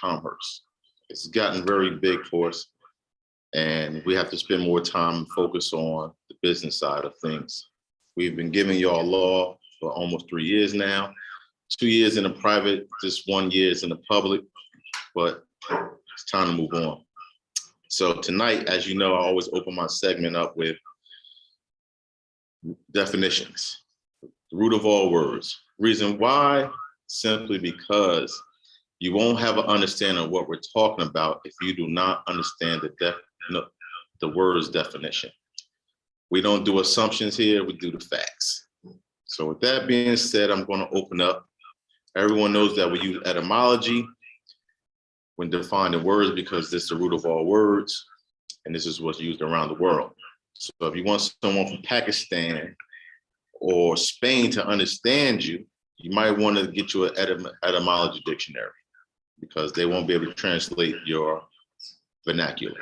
commerce. It's gotten very big for us, and we have to spend more time and focus on the business side of things. We've been giving y'all law for almost 3 years now, 2 years in the private, just 1 year is in the public, but it's time to move on. So tonight, as you know, I always open my segment up with definitions, the root of all words. Reason why, simply because you won't have an understanding of what we're talking about if you do not understand the word's definition. We don't do assumptions here, we do the facts. So with that being said, I'm going to open up. Everyone knows that we use etymology when defining words because this is the root of all words, and this is what's used around the world. So if you want someone from Pakistan or Spain to understand you, you might want to get you an etymology dictionary because they won't be able to translate your vernacular.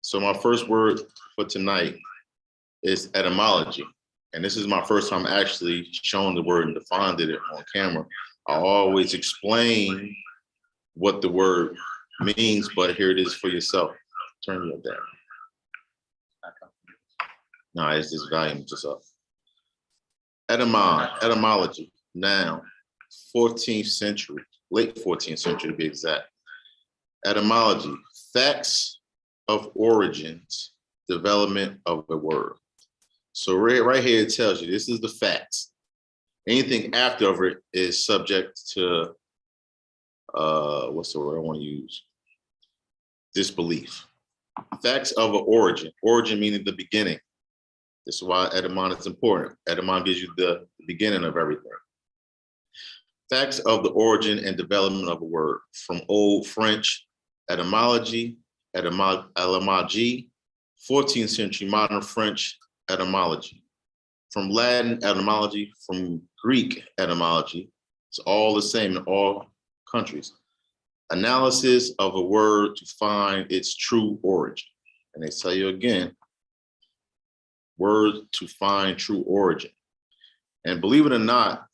So my first word for tonight is etymology. And this is my first time actually showing the word and defined it on camera. I always explain what the word means, but here it is for yourself. Turn your down. No, it's this volume just up. Etymology, noun, 14th century, late 14th century to be exact. Etymology, facts of origins, development of a word. So right here it tells you this is the facts. Anything after it is subject to what's the word I want to use? Disbelief. Facts of an origin. Origin meaning the beginning. This is why etymon is important. Etymon gives you the beginning of everything. Facts of the origin and development of a word. From Old French, etymology, etymology, 14th century modern French, etymology. From Latin, etymology, from Greek, etymology. It's all the same in all countries. Analysis of a word to find its true origin. And they tell you again, word to find true origin. And believe it or not,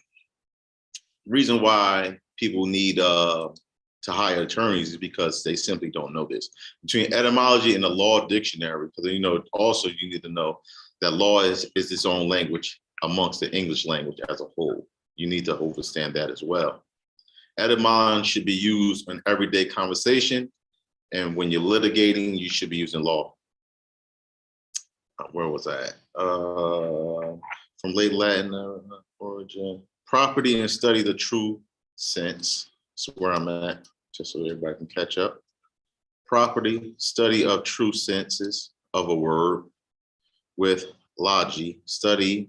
the reason why people need to hire attorneys is because they simply don't know this. Between etymology and the law dictionary, because also you need to know that law is its own language amongst the English language as a whole. You need to understand that as well. Etymon should be used in everyday conversation, and when you're litigating, you should be using law. Where was I at? From late Latin origin. Property and study the true sense. That's where I'm at, just so everybody can catch up. Property, study of true senses of a word. With logi, study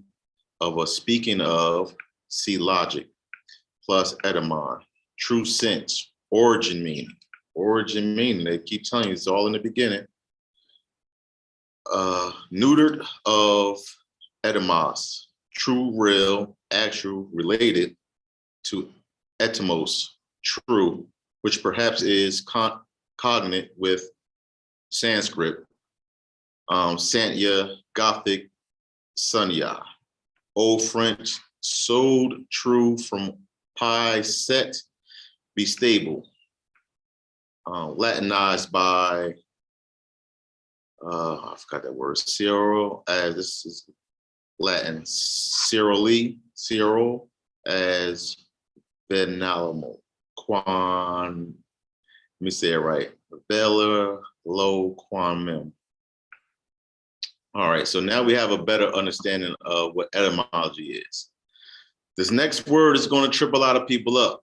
of a speaking of, see logic, plus etymon, true sense, origin meaning. Origin meaning, they keep telling you it's all in the beginning. Neutered of etymos, true, real, actual, related to etymos, true, which perhaps is cognate with Sanskrit, Santya, Gothic, Sunya. Old French, sold, true, from pi, set, be stable. Latinized by, I forgot that word, Cyril, as this is Latin, Cyril, as Benalamo, let me say it right, Bella, Lo, Quamim. All right, so now we have a better understanding of what etymology is. This next word is going to trip a lot of people up.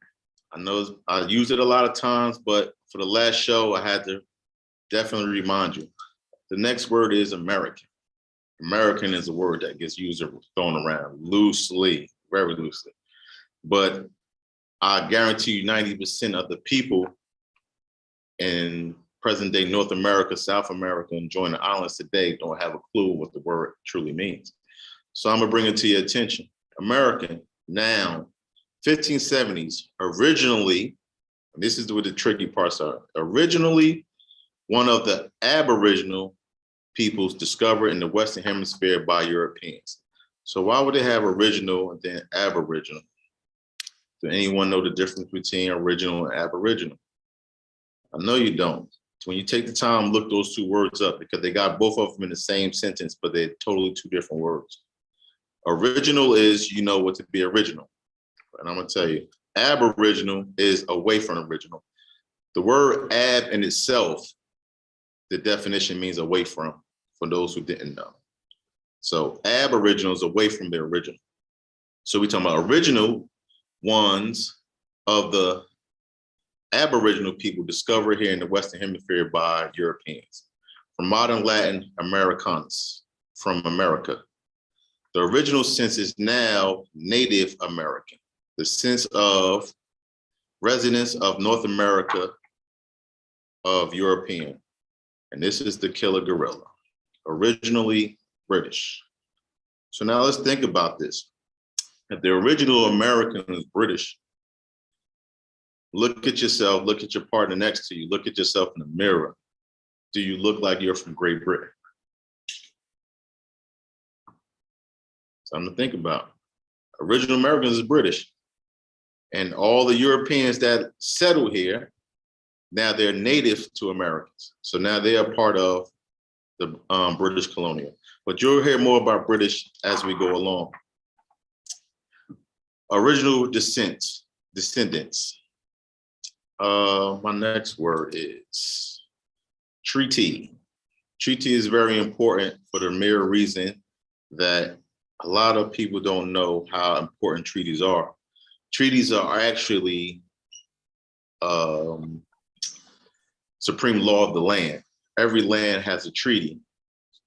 I know I use it a lot of times, but for the last show, I had to definitely remind you. The next word is American. American is a word that gets used or thrown around loosely, very loosely. But I guarantee you 90% of the people in present day North America, South America, and join the islands today don't have a clue what the word truly means. So I'm gonna bring it to your attention. American, noun, 1570s, originally, and this is where the tricky parts are, originally one of the Aboriginal peoples discovered in the Western Hemisphere by Europeans. So why would they have original and then Aboriginal? Do anyone know the difference between original and aboriginal? I know you don't. When you take the time, look those two words up because they got both of them in the same sentence, but they're totally two different words. Original is you know what to be original. And I'm gonna tell you, aboriginal is away from original. The word ab in itself, the definition means away from, for those who didn't know. So aboriginal is away from the original. So we're talking about original ones of the aboriginal people discovered here in the Western Hemisphere by Europeans. From modern Latin, Americanus, from America. The original sense is now Native American, the sense of residents of North America of European. And this is the killer gorilla, originally British. So now let's think about this. If the original American is British, look at yourself, look at your partner next to you, look at yourself in the mirror. Do you look like you're from Great Britain? Something to think about. Original Americans is British. And all the Europeans that settle here, now they're native to Americans. So now they are part of the British colonial. But you'll hear more about British as we go along. Original descendants. My next word is treaty. Treaty is very important for the mere reason that a lot of people don't know how important treaties are. Treaties are actually supreme law of the land. Every land has a treaty.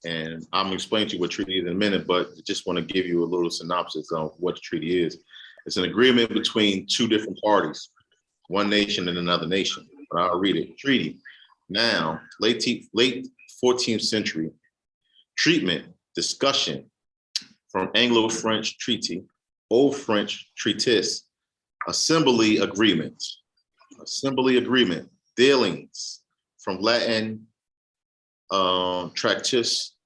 And I'm gonna explain to you what treaty is in a minute, but I just want to give you a little synopsis of what the treaty is. It's an agreement between two different parties, one nation and another nation. But I'll read it. Treaty. Now, late 14th century, treatment, discussion from Anglo-French treaty, Old French treatise, assembly agreement, dealings from Latin tractus,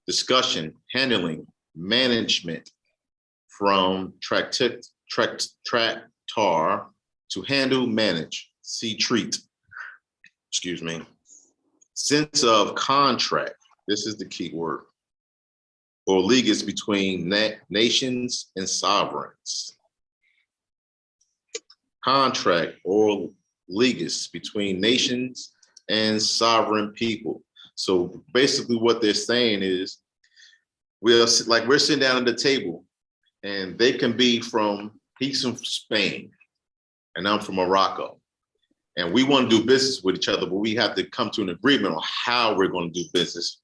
discussion, handling, management from tractar to handle, manage, see, treat, excuse me. Sense of contract, this is the key word, or leagues between nations and sovereigns. Contract or leagues between nations and sovereign people. So basically what they're saying is, we're sitting down at the table and they can be he's from Spain and I'm from Morocco. And we want to do business with each other, but we have to come to an agreement on how we're going to do business.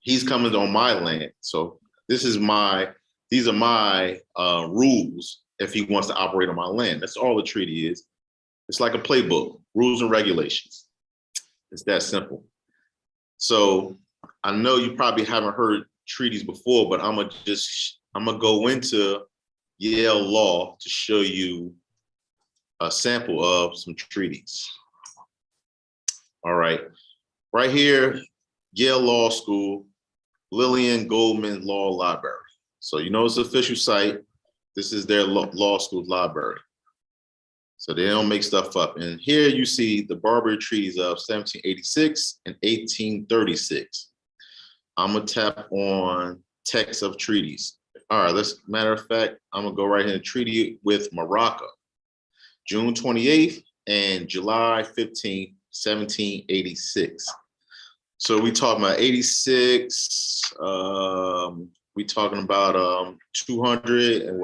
He's coming on my land. So these are my rules if he wants to operate on my land. That's all the treaty is. It's like a playbook, rules and regulations. It's that simple. So I know you probably haven't heard treaties before, but I'm gonna go into Yale law to show you a sample of some treaties. All right, right here, Yale Law School, Lillian Goldman Law Library. So you know it's the official site. This is their law school library. So they don't make stuff up. And here you see the Barbary Treaties of 1786 and 1836. I'm gonna tap on text of treaties. All right, matter of fact, I'm gonna go right here and treaty with Morocco, June 28th and July 15th, 1786. So we talking about 86, we talking about 200 and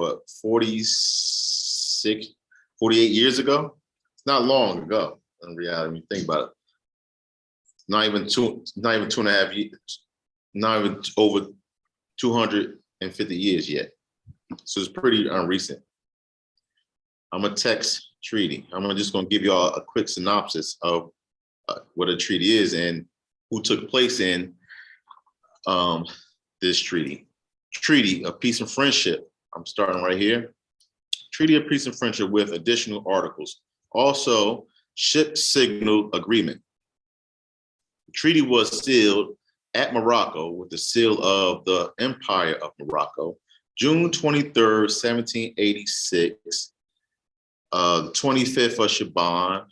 48 years ago? It's not long ago in reality, when you think about it. Not even two and a half years, not even over 250 years yet. So it's pretty recent. I'm a text treaty. I'm just gonna give you all a quick synopsis of what a treaty is and who took place in this treaty. Treaty of Peace and Friendship. I'm starting right here. Treaty of Peace and Friendship with additional articles. Also, Ship Signal Agreement. The treaty was sealed at Morocco with the seal of the Empire of Morocco June 23rd, 1786, the 25th of Shaban,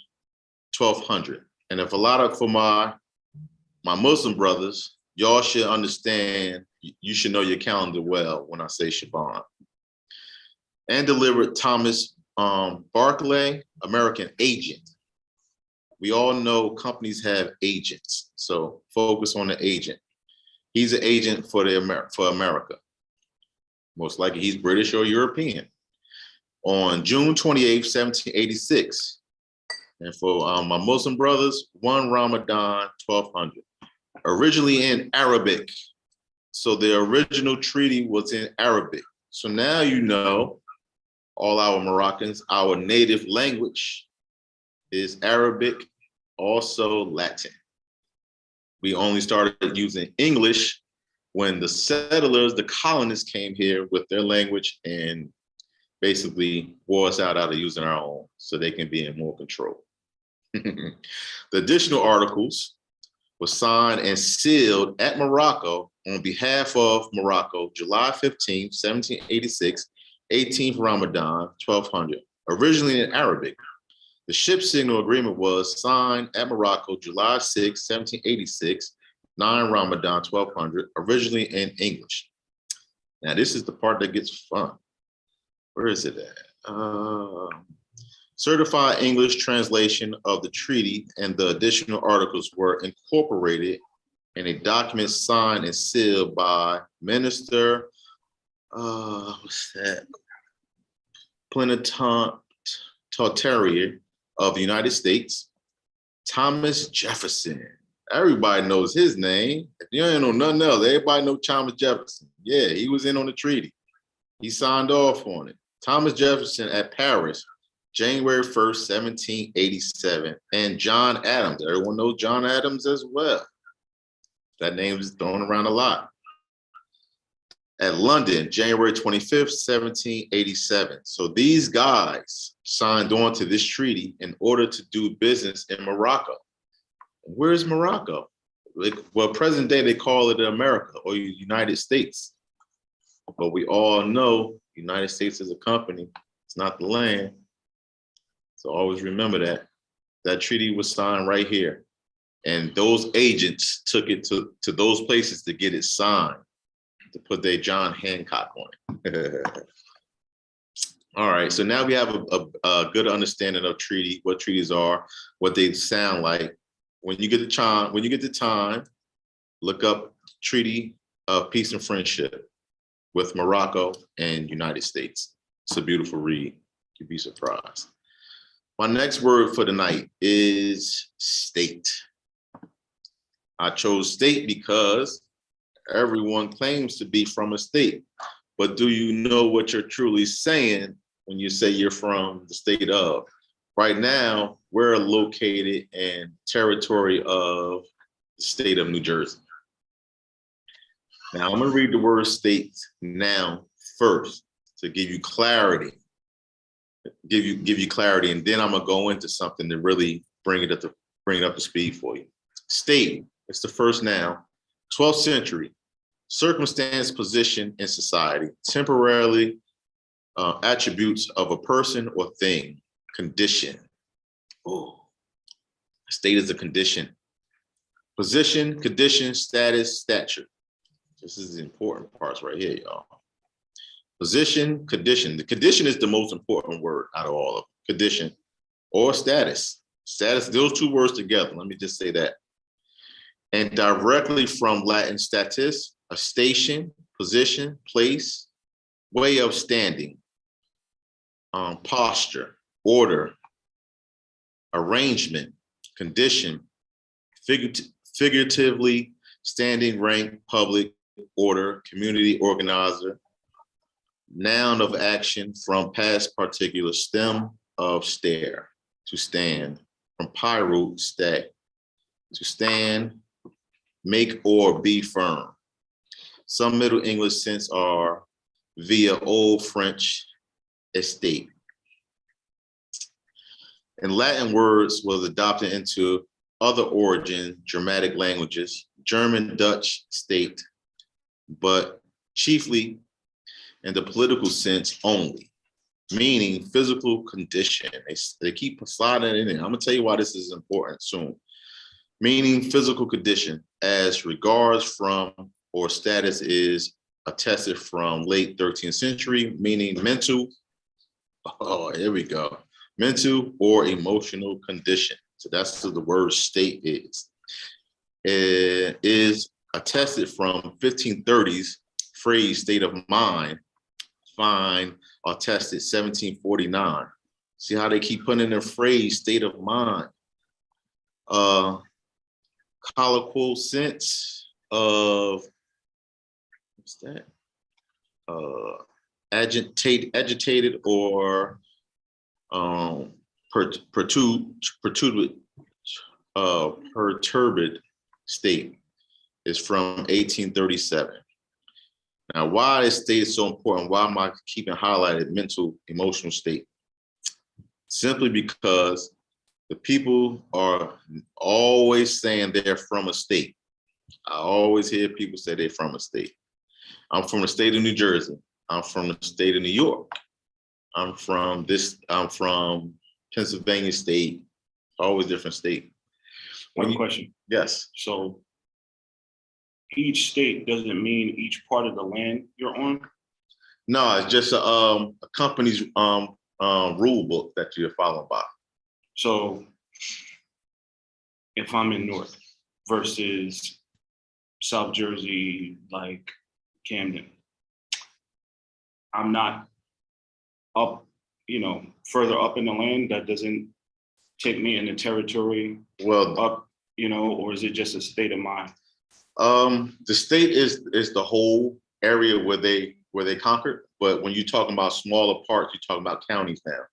1200. And if a lot of, for my Muslim brothers, y'all should understand, you should know your calendar well when I say Shaban. And delivered Thomas Barclay, American agent. We all know companies have agents, so focus on the agent. He's an agent for America. Most likely he's British or European. On June 28th, 1786. And for my Muslim brothers, 1 Ramadan, 1200. Originally in Arabic. So the original treaty was in Arabic. So now you know, all our Moroccans, our native language is Arabic, also Latin. We only started using English when the settlers, the colonists came here with their language and basically wore us out of using our own so they can be in more control. The additional articles were signed and sealed at Morocco on behalf of Morocco, July 15, 1786, 18th Ramadan, 1200, originally in Arabic. The ship signal agreement was signed at Morocco, July 6, 1786, 9 Ramadan, 1200, originally in English. Now, this is the part that gets fun. Where is it at? Certified English translation of the treaty and the additional articles were incorporated in a document signed and sealed by Minister, what's that? Plenipotentiary of the United States, Thomas Jefferson. Everybody knows his name. If you don't know nothing else, everybody knows Thomas Jefferson. Yeah, he was in on the treaty. He signed off on it. Thomas Jefferson at Paris, January 1st, 1787. And John Adams. Everyone knows John Adams as well. That name is thrown around a lot. At London, January 25th, 1787. So these guys signed on to this treaty in order to do business in Morocco. Where's Morocco? Well, present day, they call it America or United States. But we all know the United States is a company. It's not the land. So always remember that. That treaty was signed right here. And those agents took it to those places to get it signed, to put their John Hancock on it. All right, so now we have a good understanding of treaty, what treaties are, what they sound like. When you get the time, look up Treaty of Peace and Friendship with Morocco and United States. It's a beautiful read. You'd be surprised. My next word for the night is state. I chose state because everyone claims to be from a state, but do you know what you're truly saying when you say you're from the state of? Right now, we're located in territory of the state of New Jersey. Now, I'm going to read the word state now first to give you clarity, give you clarity, and then I'm going to go into something to really bring it up to speed for you. State, it's the first noun, 12th century, circumstance, position in society, temporarily attributes of a person or thing. Condition. Oh, state is a condition. Position, condition, status, stature. This is the important parts right here, y'all. Position, condition. The condition is the most important word out of all of them. Condition or status. Status, those two words together. Let me just say that. And directly from Latin status, a station, position, place, way of standing, posture, order, arrangement, condition, figuratively, standing, rank, public, order, community organizer, noun of action from past particular, stem of stare, to stand, from pyro, stack, to stand, make or be firm. Some Middle English sense are via Old French estate. And Latin words was adopted into other origin Germanic languages, German, Dutch, state, but chiefly in the political sense only, meaning physical condition. They keep sliding it in. I'm gonna tell you why this is important soon. Meaning physical condition as regards from or status is attested from late 13th century, meaning mental, oh, here we go, mental or emotional condition. So that's what the word state is. It is attested from 1530s phrase state of mind, find attested 1749. See how they keep putting in the phrase state of mind. Colloquial sense of, what's that? Agitated or perturbed state is from 1837. Now, why this state is so important? Why am I keeping highlighted mental, emotional state? Simply because the people are always saying they're from a state. I always hear people say they're from a state. I'm from the state of New Jersey. I'm from the state of New York. I'm from Pennsylvania state, always different state. One question. Yes. So each state doesn't mean each part of the land you're on? No, it's just a company's rule book that you're following by. So if I'm in North versus South Jersey, like Camden, I'm not up, further up in the land. That doesn't take me in the territory up, or is it just a state of mind? The state is the whole area where they conquered, but when you're talking about smaller parts, you're talking about counties now.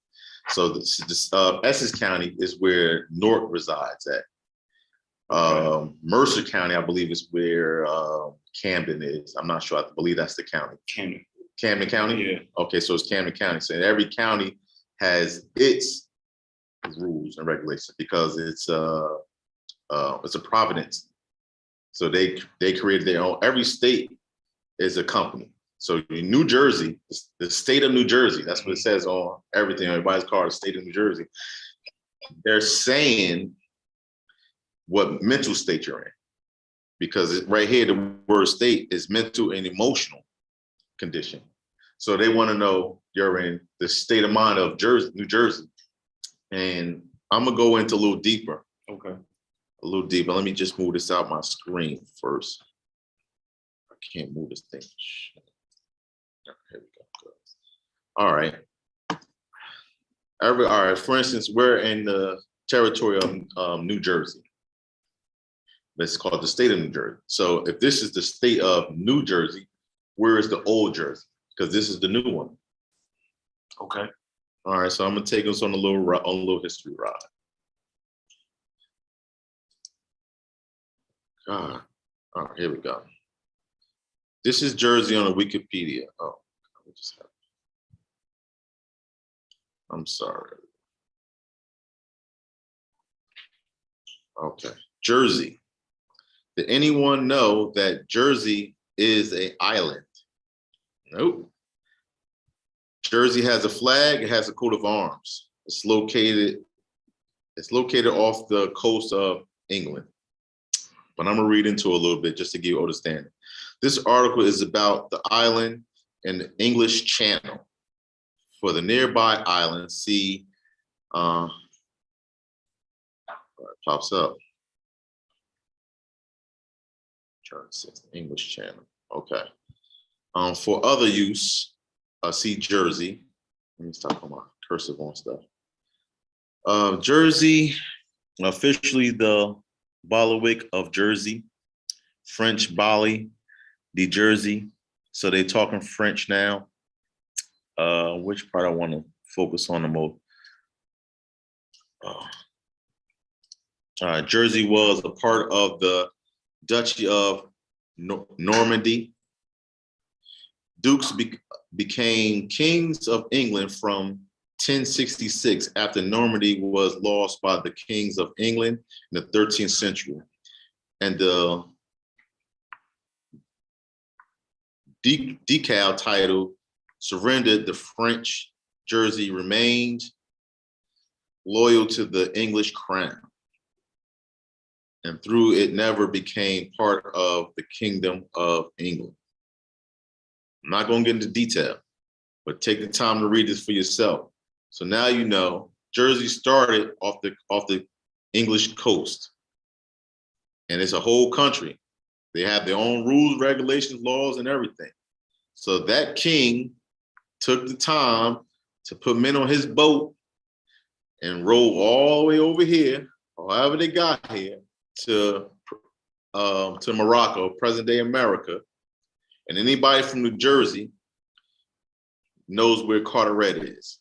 So this Essex County is where North resides at. Okay. Mercer County, I believe, is where Camden is. I'm not sure. I believe that's the county. Camden County? Yeah. Okay, so it's Camden County. So every county has its rules and regulations because it's a providence. So they created their own. Every state is a company. So New Jersey, the state of New Jersey, that's what it says on everything. Everybody's called the state of New Jersey. They're saying what mental state you're in, because right here the word state is mental and emotional condition. So they want to know you're in the state of mind of New Jersey. And I'm gonna go into a little deeper. Okay. A little deeper. Let me just move this out my screen first. I can't move this thing. Here we go. All right. All right. For instance, we're in the territory of New Jersey. It's called the state of New Jersey. So if this is the state of New Jersey, where is the old Jersey? Because this is the new one. Okay. All right. So I'm gonna take us on a little history ride. All right. Here we go. This is Jersey on the Wikipedia. Oh, I'm sorry. Okay, Jersey. Did anyone know that Jersey is an island? Nope. Jersey has a flag. It has a coat of arms. It's located off the coast of England. But I'm gonna read into a little bit just to give you understanding. This article is about the island in the English Channel. For the nearby island, see, it pops up. English Channel. Okay. For other use, see Jersey. Let me stop on my cursive on stuff. Jersey, officially the Bailiwick of Jersey, French Bali, de Jersey. So they're talking French now. Which part I want to focus on the most? Jersey was a part of the Duchy of Normandy. Dukes became kings of England from 1066 after Normandy was lost by the kings of England in the 13th century. And the decal title surrendered, the French Jersey remained loyal to the English crown. And through it never became part of the Kingdom of England. I'm not going to get into detail, but take the time to read this for yourself. So now you know Jersey started off the English coast, and it's a whole country. They have their own rules, regulations, laws, and everything. So that king took the time to put men on his boat and row all the way over here, or however they got here, to Morocco, present-day America. And anybody from New Jersey knows where Carteret is.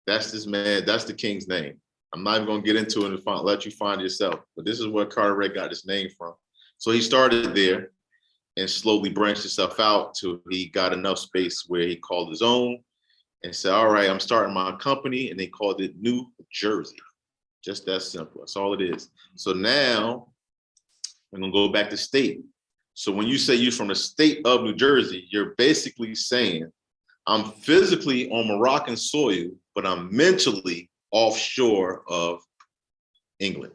That's this man, that's the king's name. I'm not even gonna get into it and let you find yourself, but this is where Carteret got his name from. So he started there and slowly branched himself out till he got enough space where he called his own and said, all right, I'm starting my company, and they called it New Jersey. Just that simple, that's all it is. So now, I'm gonna go back to state. So when you say you're from the state of New Jersey, you're basically saying, I'm physically on Moroccan soil, but I'm mentally offshore of England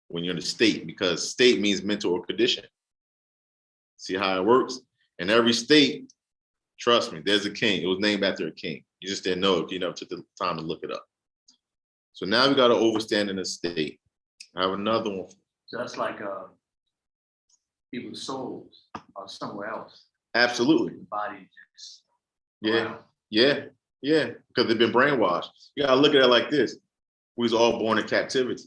when you're in the state, because state means mental or condition. See how it works? In every state, trust me, there's a king. It was named after a king. You just didn't know it, you never took the time to look it up. So now we got to overstand in the state. I have another one. So that's like people's souls are somewhere else. Absolutely. The body just Yeah, yeah, because they've been brainwashed. You gotta look at it like this. We was all born in captivity.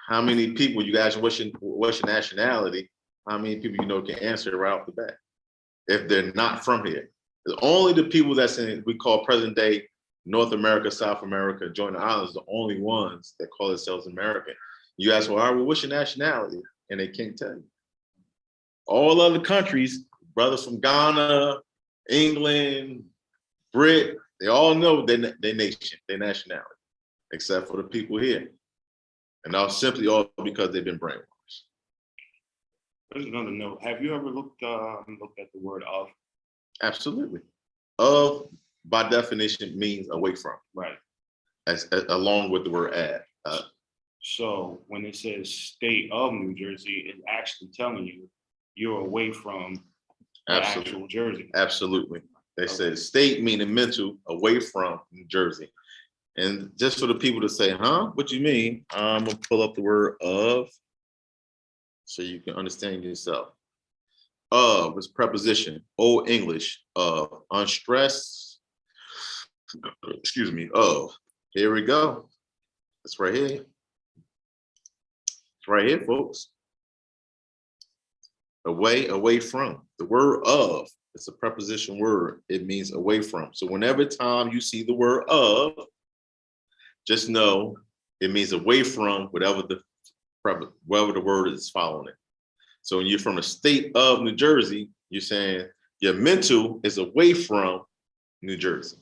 How many people, you guys, what's your nationality? How many people you know can answer right off the bat if they're not from here? It's only the people that's in, we call present day North America, South America, join the islands, the only ones that call themselves American. You ask, well, what's your nationality? And they can't tell you. All other countries, brothers from Ghana, England, Brit, they all know their nation, their nationality, except for the people here. And that's simply all because they've been brainwashed. There's another note. Have you ever looked at the word of? Absolutely. Of, by definition, means away from. Right. Along with the word at. So when it says state of New Jersey, it's actually telling you you're away from actual Jersey. Absolutely. They said state meaning mental, away from New Jersey. And just for the people to say, huh, what you mean? I'm gonna pull up the word of so you can understand yourself. Of is preposition, Old English, of, unstressed, excuse me, of. Here we go. It's right here. It's right here, folks. Away from. The word of, it's a preposition word. It means away from. So whenever time you see the word of, just know it means away from whatever the word is following it. So when you're from the state of New Jersey, you're saying your mental is away from New Jersey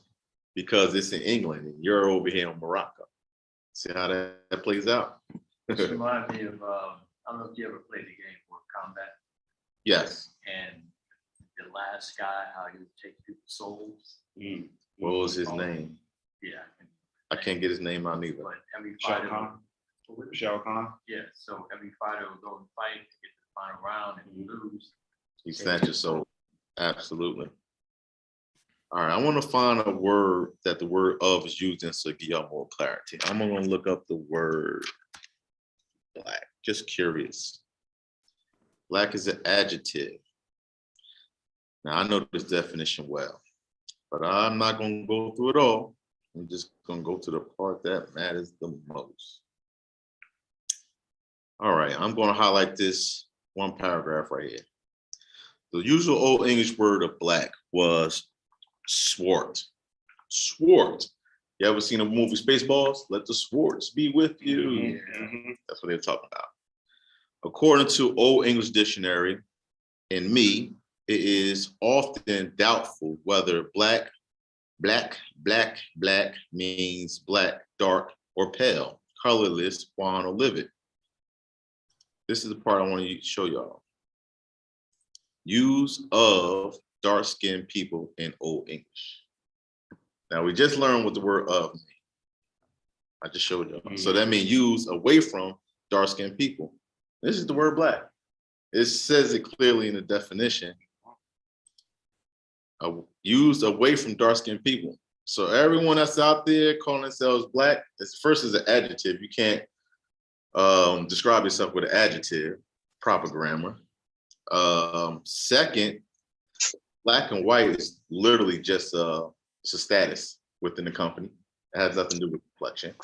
because it's in England and you're over here in Morocco. See how that plays out? This reminds me of, I don't know if you ever played the game Mortal Kombat. Yes. And the last guy, how he would take people's souls. Mm. What was his name? Yeah. I can't get his name out either. But every Shao fighter, Kahn. Shao Kahn. yeah, so every fighter would go and fight to get to the final round, and you lose. He snatched your soul. Absolutely. All right, I want to find a word that the word of is used in to give y'all more clarity. I'm going to look up the word black, just curious. Black is an adjective. Now, I know this definition well, but I'm not going to go through it all. I'm just going to go to the part that matters the most. All right, I'm going to highlight this one paragraph right here. The usual Old English word of black was swart. Swart. You ever seen a movie Spaceballs? Let the swarts be with you. Mm-hmm. That's what they're talking about. According to Old English Dictionary, in me, it is often doubtful whether black means black, dark, or pale, colorless, wan, or livid. This is the part I want to show y'all. Use of dark-skinned people in Old English. Now we just learned what the word of means. I just showed you. So that means used away from dark-skinned people. This is the word black. It says it clearly in the definition. Used away from dark-skinned people. So everyone that's out there calling themselves black, first is an adjective. You can't describe yourself with an adjective, proper grammar. Second, black and white is literally just it's a status within the company. It has nothing to do with complexion.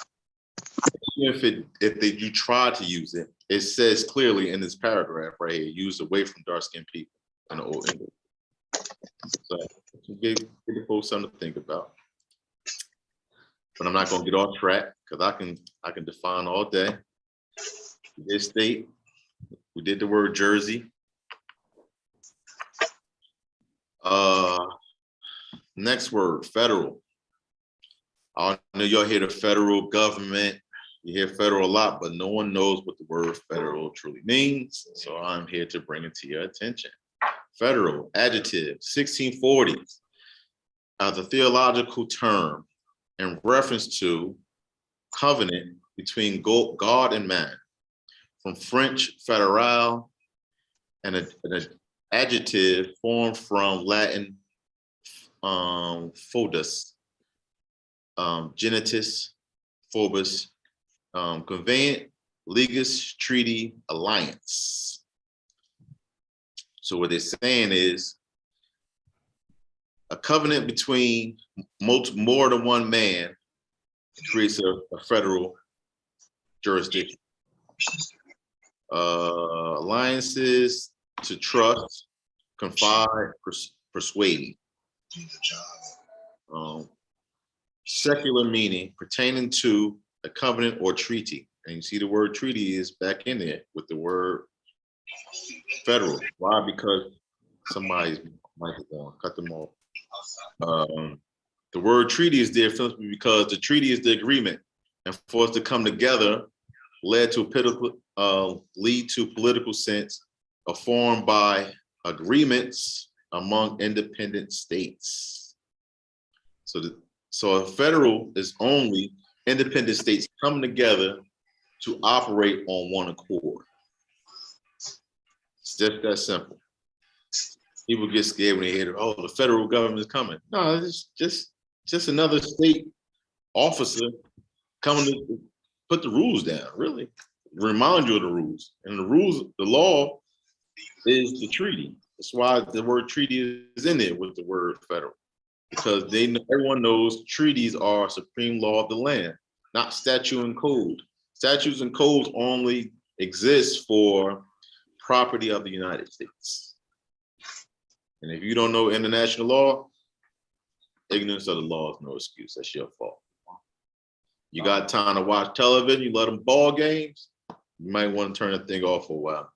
If you try to use it, it says clearly in this paragraph right here, used away from dark-skinned people in the Old English. So give the folks something to think about. But I'm not gonna get off track because I can define all day. This state, we did the word Jersey. Next word, federal. I know y'all hear the federal government. You hear federal a lot, but no one knows what the word federal truly means. So I'm here to bring it to your attention. Federal, adjective, 1640s, as a theological term in reference to covenant between God and man. From French fédéral, and an adjective formed from Latin foedus, genitus, phobos, conveyant, legis, treaty, alliance. So what they're saying is a covenant between more than one man creates a federal jurisdiction. Alliances, to trust, confide, persuade. Secular meaning pertaining to a covenant or treaty. And you see the word treaty is back in there with the word federal. Why? Because somebody's mic is on, cut them off. The word treaty is there simply because the treaty is the agreement. And for us to come together lead to political sense are formed by agreements among independent states. So a federal is only independent states coming together to operate on one accord. It's just that simple. People get scared when they hear, oh, the federal government is coming. No, it's just another state officer coming to put the rules down, really. Remind you of the rules. And the rules, the law is the treaty. That's why the word treaty is in there with the word federal. Because everyone knows treaties are supreme law of the land, not statute and code. Statutes and codes only exist for property of the United States. And if you don't know international law, ignorance of the law is no excuse. That's your fault. You got time to watch television, you let them ball games, you might want to turn the thing off for a while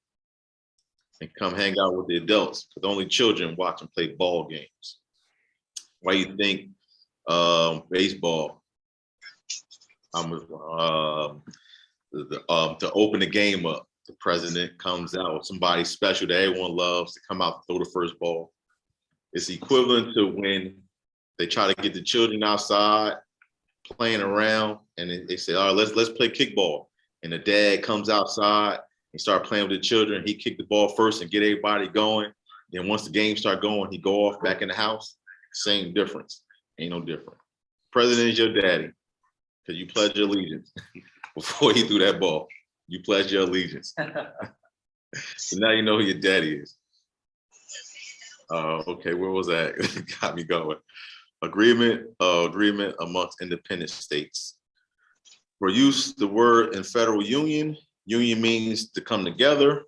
and come hang out with the adults, because only children watch and play ball games. Why you think baseball, to open the game up, the president comes out, somebody special that everyone loves to come out to throw the first ball. It's equivalent to when they try to get the children outside playing around, and they say, all right, let's play kickball. And the dad comes outside and start playing with the children. He kicked the ball first and get everybody going. Then once the game start going, he go off back in the house. Same difference. Ain't no different. President is your daddy, because you pledge your allegiance before he threw that ball. You pledge your allegiance. So now you know who your daddy is. Okay, where was that? Got me going. Agreement amongst independent states. For use the word in federal union, union means to come together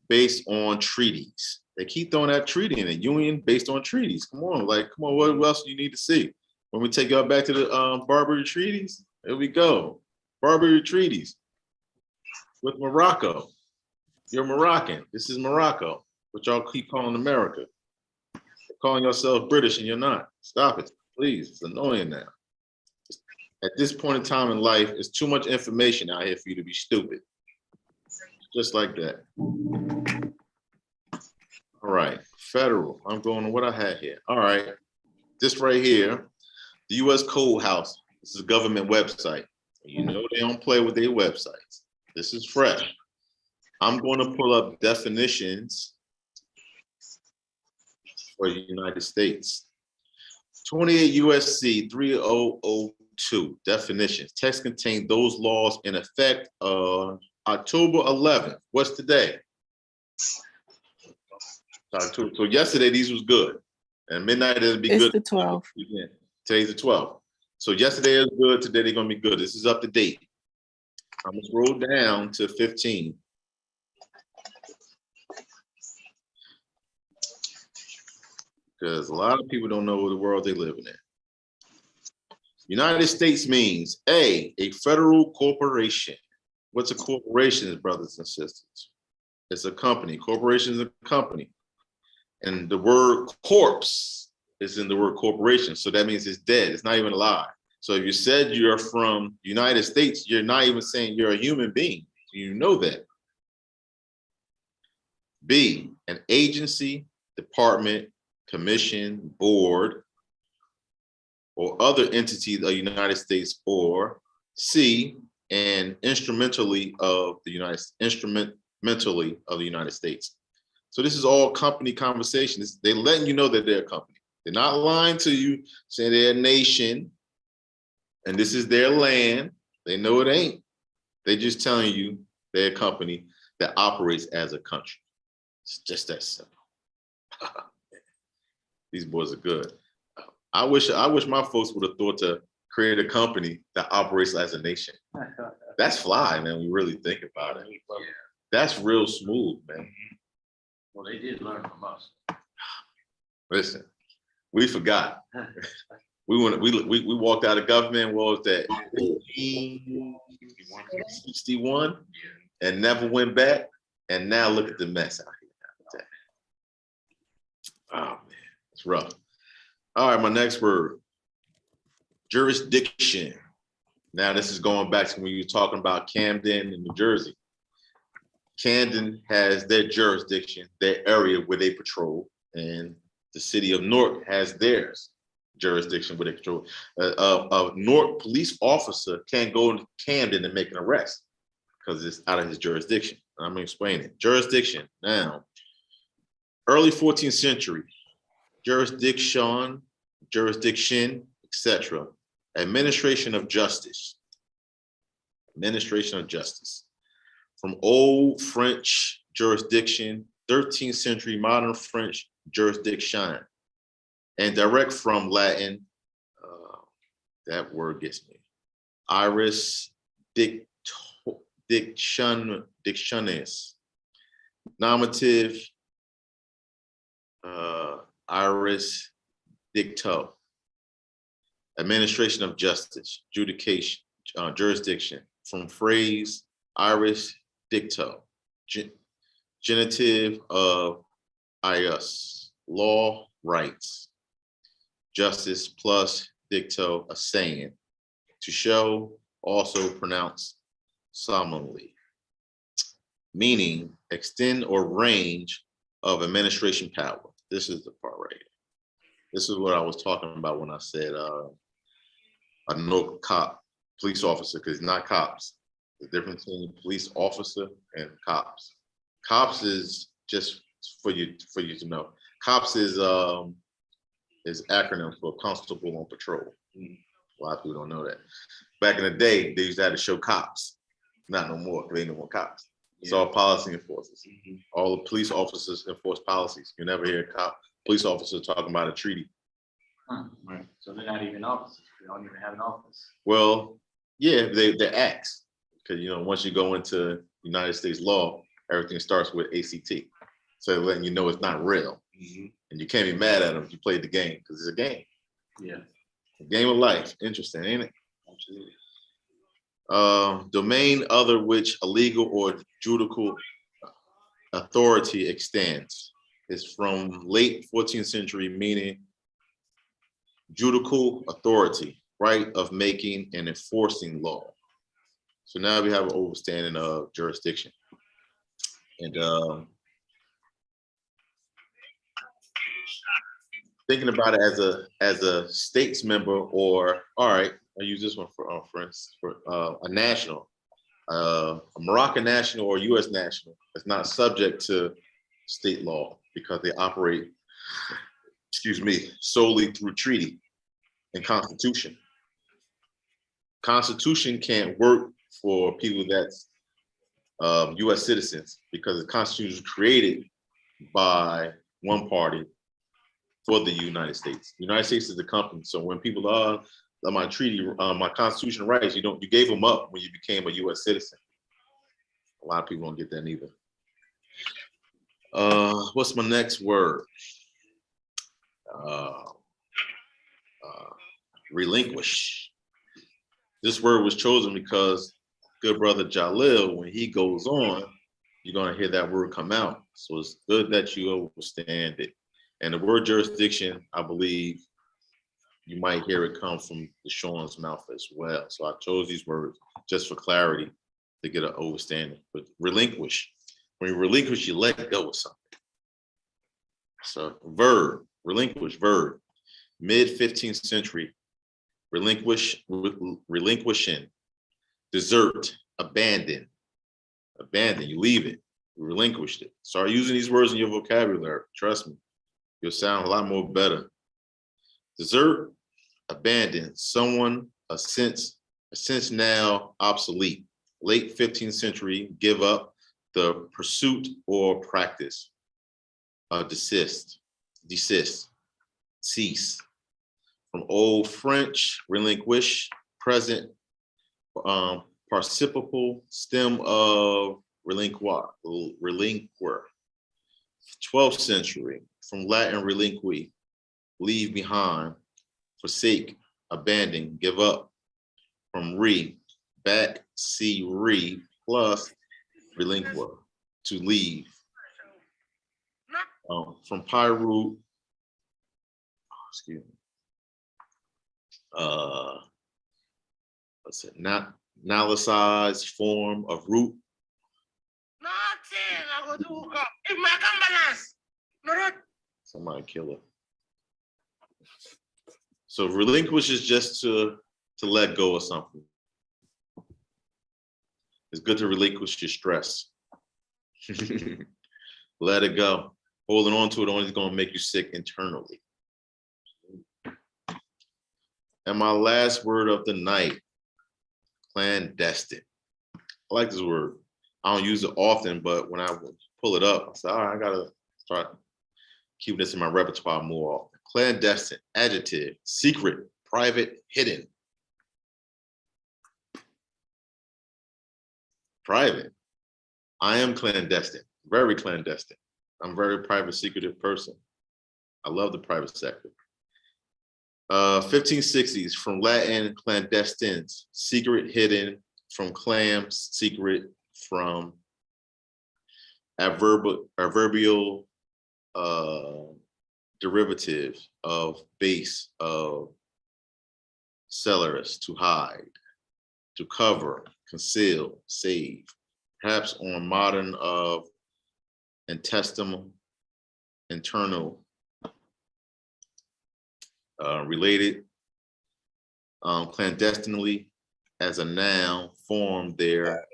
based on treaties. They keep throwing that treaty in it, union based on treaties. Come on, what else do you need to see? When we take y'all back to the Barbary treaties, there we go. Barbary treaties with Morocco. You're Moroccan, this is Morocco, but y'all keep calling America. You're calling yourself British and you're not. Stop it, please, it's annoying now. At this point in time in life, it's too much information out here for you to be stupid. Just like that. All right. Federal. I'm going to what I had here. All right. This right here, the U.S. Code House. This is a government website. You know they don't play with their websites. This is fresh. I'm going to pull up definitions for the United States. 28 USC 3002 definitions. Text contain those laws in effect on October 11th. What's today? So yesterday these was good, and midnight it'll be good. It's the 12th. Today's the 12th. So yesterday is good. Today they're gonna be good. This is up to date. I'm gonna scroll down to 15. Because a lot of people don't know the world they live in. United States means a federal corporation. What's a corporation, brothers and sisters? It's a company. Corporation is a company. And the word corpse is in the word corporation. So that means it's dead. It's not even alive. So if you said you're from the United States, you're not even saying you're a human being. You know that. B, an agency, department, commission, board, or other entity of the United States, or C, an instrumentally of the United States. So this is all company conversation. They're letting you know that they're a company. They're not lying to you, saying they're a nation, and this is their land. They know it ain't. They're just telling you they're a company that operates as a country. It's just that simple. These boys are good. I wish my folks would have thought to create a company that operates as a nation. That's fly, man. We really think about it. Yeah. That's real smooth, man. Well, they did learn from us. Listen, we forgot. We walked out of government. What was that? 1861, and never went back. And now look at the mess out here. Oh man, it's rough. All right, my next word, jurisdiction. Now this is going back to when you were talking about Camden and New Jersey. Camden has their jurisdiction, their area where they patrol, and the city of Newark has theirs jurisdiction where they patrol. A Newark police officer can't go to Camden and make an arrest because it's out of his jurisdiction. I'm gonna explain it. Jurisdiction. Now, early 14th century, jurisdiction, etc. Administration of justice. Administration of justice. From Old French jurisdiction, 13th century modern French jurisdiction, and direct from Latin, that word gets me. Iris dictionis. Nominative, iris dicto. Administration of justice, judication, jurisdiction. From phrase, iris dicto. Genitive of ius, law, rights. Justice plus dicto, a saying. To show, also pronounced solemnly. Meaning, extent or range of administration power. This is the part right here. This is what I was talking about when I said a no cop, police officer, because not cops. The difference between police officer and cops. Cops is just for you to know. Cops is acronym for constable on patrol. A lot of people don't know that. Back in the day, they used to have to show cops. Not no more. They ain't no more cops. It's all policy enforcers. All the police officers enforce policies. You never hear a police officer talking about a treaty. Right. So they're not even officers. They don't even have an office. Well, yeah, they're acts. Because once you go into United States law, everything starts with ACT. So they're letting you know it's not real. And you can't be mad at them if you played the game, because it's a game. Yeah. A game of life. Interesting, ain't it? Absolutely. Domain other which a legal or judicial authority extends is from late 14th century, meaning judicial authority, right of making and enforcing law. So now we have an understanding of jurisdiction. And thinking about it as a states member, or all right, I'll use this one for instance, for a national, a Moroccan national or U.S. national is not subject to state law because they operate, excuse me, solely through treaty and constitution. Constitution can't work for people that's U.S. citizens because the Constitution was created by one party for the United States. The United States is the company. So when people my treaty, my constitutional rights, you gave them up when you became a U.S. citizen. A lot of people don't get that either. What's my next word? Relinquish. This word was chosen because good brother Jalil, when he goes on, you're gonna hear that word come out. So it's good that you understand it. And the word jurisdiction, I believe you might hear it come from the Sean's mouth as well. So I chose these words just for clarity to get an understanding. But relinquish, when you relinquish, you let go of something. So verb, relinquish, verb, mid 15th century, relinquishing, desert, abandon, you leave it, you relinquished it. Start using these words in your vocabulary. Trust me, you'll sound a lot more better. Desert, abandon, someone, a sense now obsolete. Late 15th century, give up, the pursuit or practice. Desist, cease. From Old French, relinquish, present, participle, stem of relinquir. 12th century, from Latin relinqui, leave behind, forsake, abandon, give up. From back, see, plus relinquir, to leave. From Pyru, excuse me. What's it? Not analyzed form of root. Somebody kill her. So relinquish is just to let go of something. It's good to relinquish your stress. Let it go. Holding on to it only is going to make you sick internally. And my last word of the night, clandestine. I like this word. I don't use it often, but when I pull it up, I say, all right, I gotta start keeping this in my repertoire more often. Clandestine, adjective, secret, private, hidden. Private. I am clandestine, very clandestine. I'm a very private, secretive person. I love the private sector. 1560s, from Latin clandestines, secret, hidden, from clam, secret, from adverbial derivative of base, of celerus, to hide, to cover, conceal, save. Perhaps on modern of intestinal, internal, related, clandestinely as a noun form, there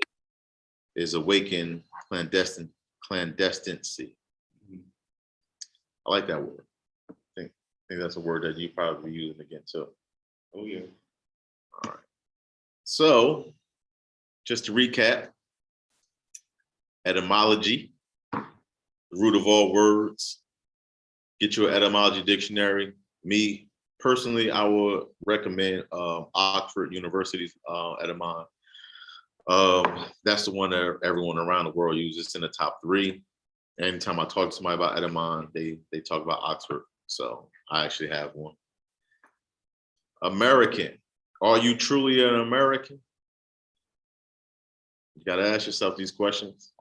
is awakened clandestincy. I like that word. I think that's a word that you probably be using again too. Oh yeah. All right. So just to recap, etymology, the root of all words. Get your etymology dictionary. Me personally, I would recommend Oxford University's etymon. That's the one that everyone around the world uses. It's in the top 3. Anytime I talk to somebody about etymon, they talk about Oxford. So I actually have one. American. Are you truly an American? You got to ask yourself these questions.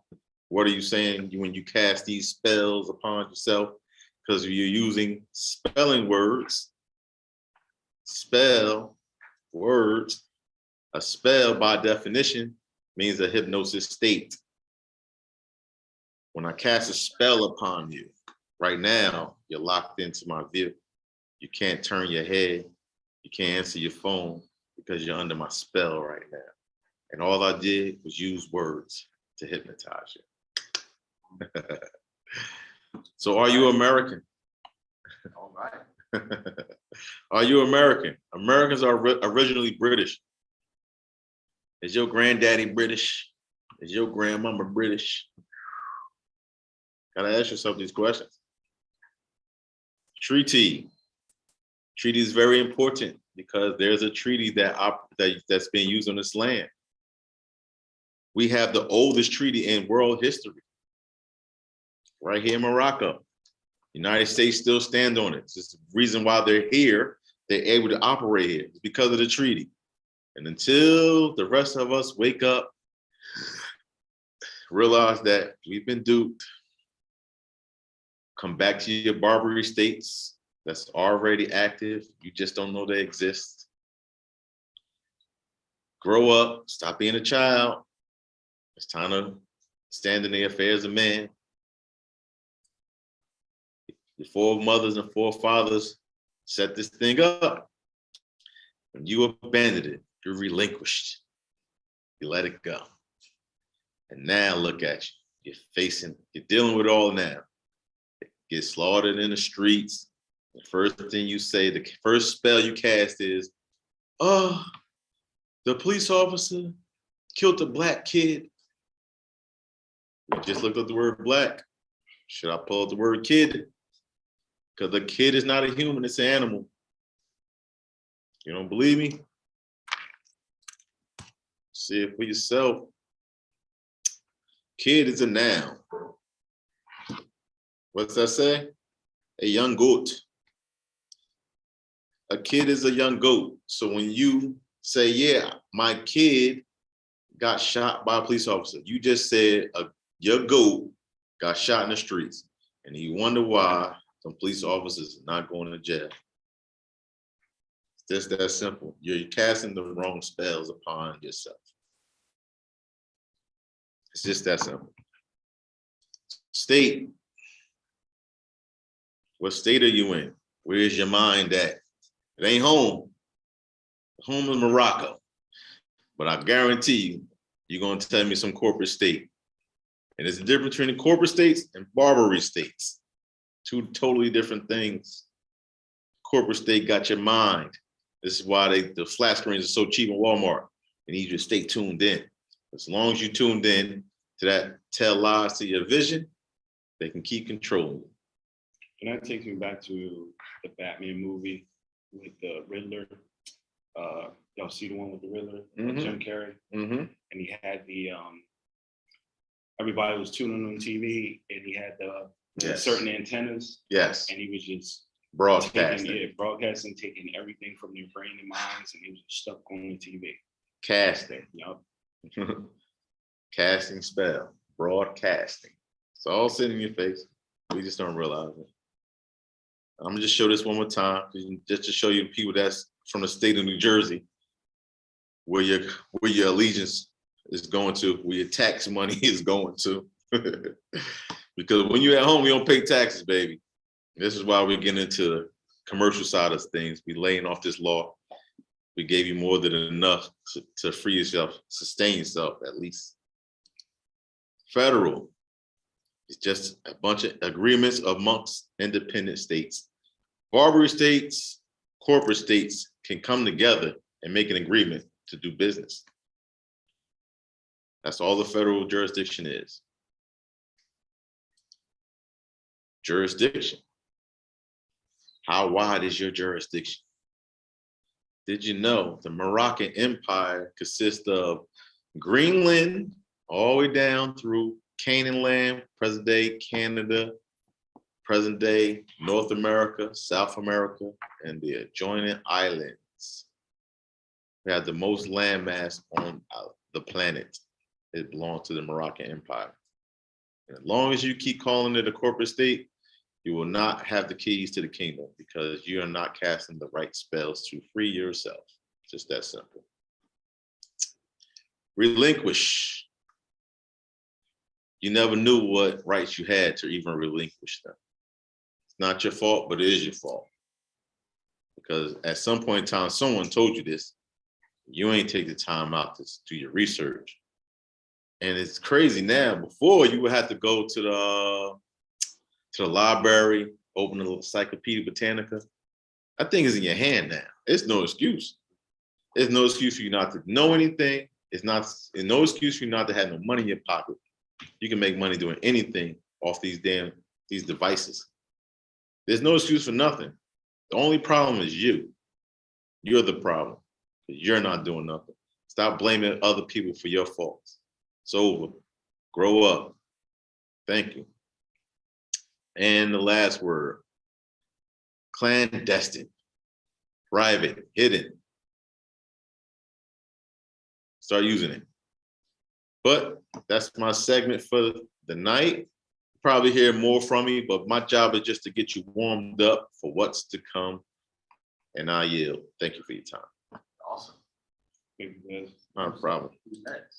What are you saying when you cast these spells upon yourself? Because you're using spelling words. Spell words. A spell, by definition, means a hypnosis state. When I cast a spell upon you, right now, you're locked into my view. You can't turn your head. You can't answer your phone because you're under my spell right now. And all I did was use words to hypnotize you. So are you American? All right. Are you American? Americans are originally British. Is your granddaddy British? Is your grandmama British? Gotta ask yourself these questions. Treaty. Treaty is very important because there's a treaty that's being used on this land. We have the oldest treaty in world history, right here in Morocco. United States still stand on it. It's the reason why they're here. They're able to operate here. It's because of the treaty. And until the rest of us wake up, realize that we've been duped, come back to your Barbary states that's already active. You just don't know they exist. Grow up, stop being a child. It's time to stand in the affairs of man. Your foremothers and forefathers set this thing up. When you abandoned it, you relinquished. You let it go. And now look at you. You're dealing with it all now. Get slaughtered in the streets. The first thing you say, the first spell you cast is, oh, the police officer killed a black kid. We just looked up the word black. Should I pull up the word kid? Because the kid is not a human, it's an animal. You don't believe me? See it for yourself. Kid is a noun. What's that say? A young goat. A kid is a young goat. So when you say, yeah, my kid got shot by a police officer, you just said your goat got shot in the streets. And you wonder why some police officers are not going to jail. It's just that simple. You're casting the wrong spells upon yourself. It's just that simple. State. What state are you in? Where is your mind at? It ain't home. Home is Morocco. But I guarantee you, you're going to tell me some corporate state. And there's a difference between the corporate states and Barbary states. Two totally different things. Corporate state got your mind. This is why the flat screens are so cheap in Walmart. They need you to stay tuned in. As long as you tuned in to that, tell lies to your vision, they can keep controlling you. And that takes me back to the Batman movie with the Riddler. Y'all see the one with the Riddler, Jim Carrey? Mm-hmm. And he had the, everybody was tuning on TV and he had the certain antennas. Yes. And he was just broadcasting, taking everything from their brain and minds, and he was stuck on the TV. Casting. Yep. Casting spell, broadcasting. It's all sitting in your face. We just don't realize it. I'm gonna just show this one more time, just to show you people that's from the state of New Jersey, where your allegiance is going to, where your tax money is going to. Because when you're at home, you don't pay taxes, baby. This is why we're getting into the commercial side of things. We laying off this law. We gave you more than enough to free yourself, sustain yourself at least. Federal. It's just a bunch of agreements amongst independent states. Barbary states, corporate states can come together and make an agreement to do business. That's all the federal jurisdiction is. Jurisdiction. How wide is your jurisdiction? Did you know the Moroccan Empire consists of Greenland all the way down through Canaan land, present day Canada, present day North America, South America, and the adjoining islands. We have the most landmass on the planet. It belongs to the Moroccan Empire. And as long as you keep calling it a corporate state, you will not have the keys to the kingdom because you are not casting the right spells to free yourself. Just that simple. Relinquish. You never knew what rights you had to even relinquish them. It's not your fault, but it is your fault. Because at some point in time, someone told you this. You ain't take the time out to do your research. And it's crazy now. Before, you would have to go to the library, open the Encyclopedia Britannica. That thing is in your hand now. It's no excuse. There's no excuse for you not to know anything. It's no excuse for you not to have no money in your pocket. You can make money doing anything off these devices. There's no excuse for nothing. The only problem is you. You're the problem. You're not doing nothing. Stop blaming other people for your faults. It's over. Grow up. Thank you. And the last word, clandestine, private, hidden. Start using it. But that's my segment for the night. Probably hear more from me, but my job is just to get you warmed up for what's to come. And I yield. Thank you for your time. Awesome. Thank you, guys. Not a problem. Who's next?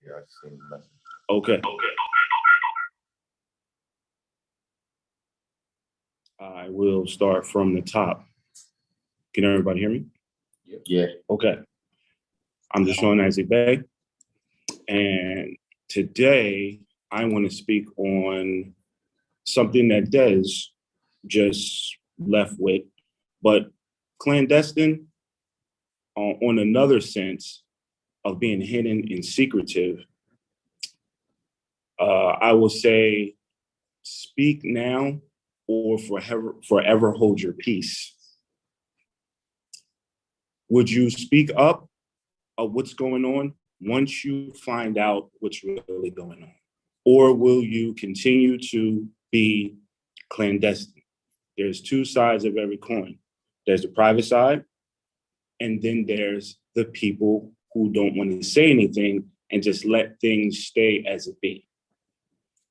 Yeah, I've seen the message. Okay. I will start from the top. Can everybody hear me? Yeah. Okay. I'm Deshaun Isaac Bay, and today I want to speak on something that Des just left with, but clandestine on another sense of being hidden and secretive. I will say, speak now or forever hold your peace. Would you speak up of what's going on once you find out what's really going on? Or will you continue to be clandestine? There's two sides of every coin. There's the private side, and then there's the people who don't want to say anything and just let things stay as it be.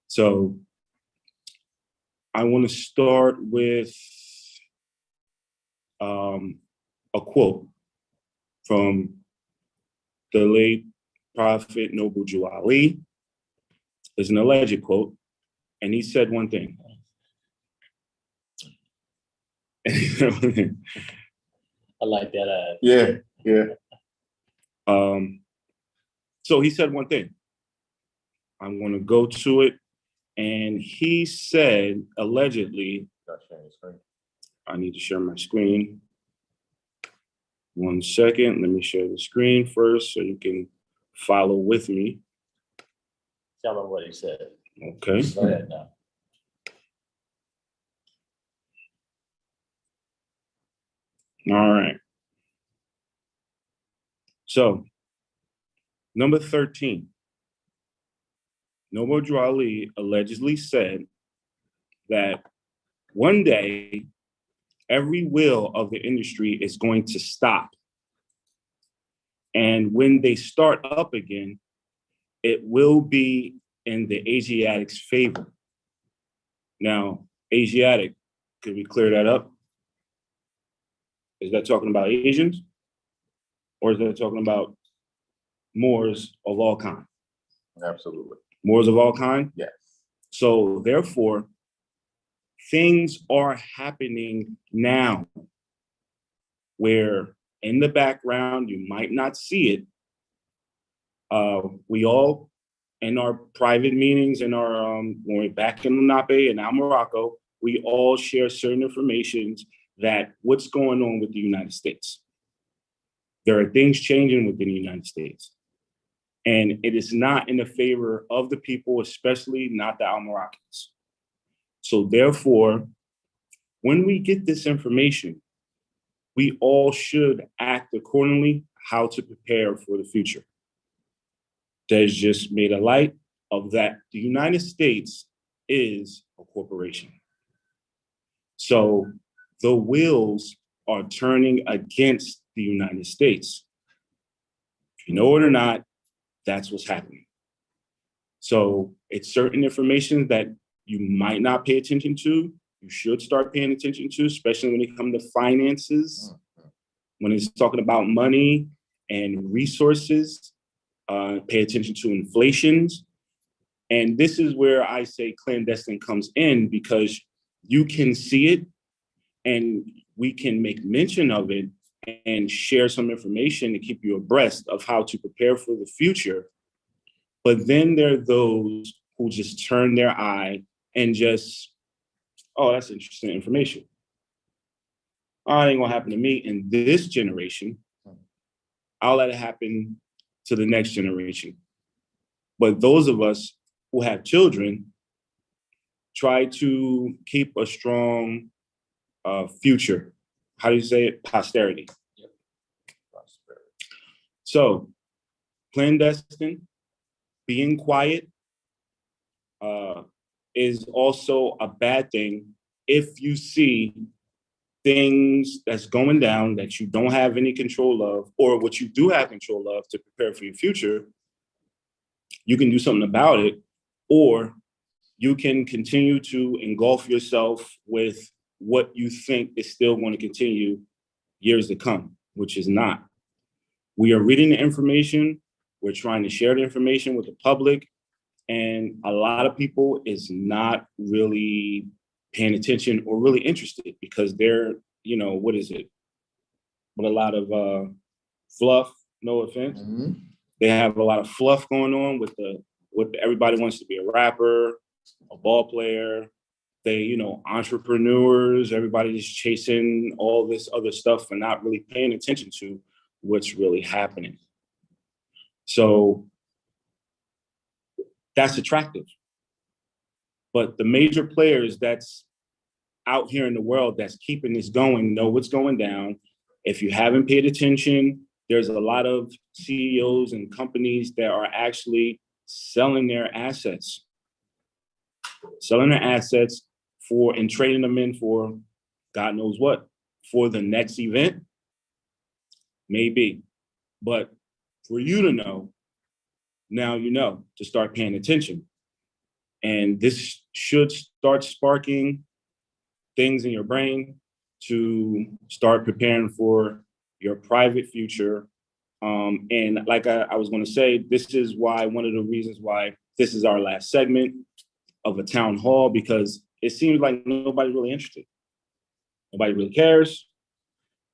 So I want to start with a quote from the late Prophet Noble Jew Ali. It's an alleged quote, and he said one thing. I like that. Yeah. So he said one thing. I'm going to go to it. And he said, allegedly, I need to share my screen. 1 second. Let me share the screen first so you can follow with me. Tell him what he said. Okay. Go ahead now. All right. So, number 13. Noble Drew Ali allegedly said that one day, every wheel of the industry is going to stop. And when they start up again, it will be in the Asiatics' favor. Now, Asiatic, could we clear that up? Is that talking about Asians? Or is that talking about Moors of all kind? Absolutely. Moors of all kind? Yes. So therefore, things are happening now where in the background, you might not see it. We all, in our private meetings, in our when we're back in Lenape and now Morocco, we all share certain information that what's going on with the United States. There are things changing within the United States. And it is not in the favor of the people, especially not the Al-Moroccans. So therefore, when we get this information, we all should act accordingly how to prepare for the future. Des just made a light of that. The United States is a corporation. So the wheels are turning against the United States. If you know it or not, that's what's happening. So it's certain information that you might not pay attention to. You should start paying attention to, especially when it comes to finances, when it's talking about money and resources. Pay attention to inflations. And this is where I say clandestine comes in, because you can see it and we can make mention of it and share some information to keep you abreast of how to prepare for the future. But then there are those who just turn their eye and just, oh, that's interesting information. Oh, it ain't gonna happen to me in this generation. I'll let it happen to the next generation. But those of us who have children try to keep a strong future. How do you say it? Posterity. Yep. Prosperity. So, clandestine, being quiet is also a bad thing if you see things that's going down that you don't have any control of, or what you do have control of to prepare for your future. You can do something about it, or you can continue to engulf yourself with what you think is still going to continue years to come, which is not. We are reading the information. We're trying to share the information with the public. And a lot of people is not really paying attention or really interested, because they're, what is it? But a lot of fluff, no offense. Mm-hmm. They have a lot of fluff going on with everybody wants to be a rapper, a ball player. They, entrepreneurs, everybody's chasing all this other stuff and not really paying attention to what's really happening. So that's attractive. But the major players that's out here in the world that's keeping this going know what's going down. If you haven't paid attention, there's a lot of CEOs and companies that are actually selling their assets and trading them in for God knows what, for the next event, maybe. But for you to know, now you know to start paying attention. And this should start sparking things in your brain to start preparing for your private future. And like I was going to say, this is why, one of the reasons why this is our last segment of a town hall, because it seems like nobody's really interested. Nobody really cares.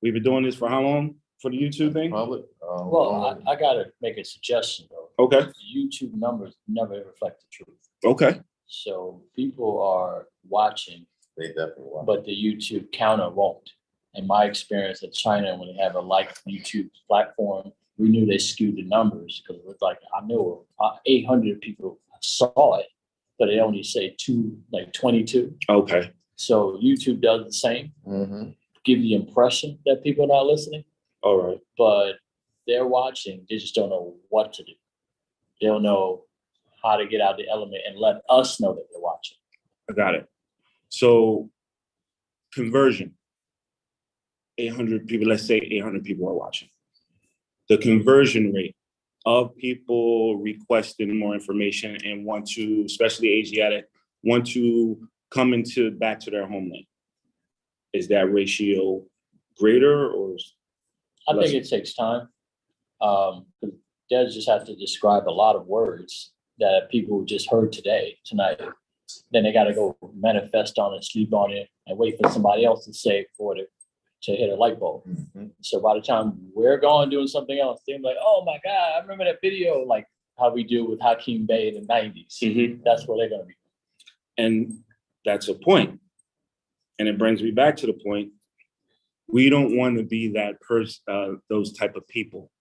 We've been doing this for how long? For the YouTube thing? Public. Well, I gotta make a suggestion though. Okay. The YouTube numbers never reflect the truth. Okay. So people are watching, They definitely want. but the YouTube counter won't. In my experience at China, when they have a YouTube platform, we knew they skewed the numbers, because it was like, I know 800 people saw it, but they only say 22. Okay. So YouTube does the same, Mm-hmm. give the impression that people are not listening, All right. but they're watching. They just don't know what to do. They don't know how to get out the element and let us know that they're watching. I got it. So conversion, 800 people, let's say 800 people are watching. The conversion rate of people requesting more information and want to, especially Asiatic, want to come back to their homeland. Is that ratio greater or? I think it takes time. Des just has to describe a lot of words that people just heard tonight. Then they got to go manifest on it, sleep on it, and wait for somebody else to say it for it to hit a light bulb. Mm-hmm. So by the time we're gone doing something else, they're like, oh my God, I remember that video, like how we do with Hakeem Bey in the 90s. Mm-hmm. That's where they're going to be. And that's a point. And it brings me back to the point. We don't want to be that person, those type of people,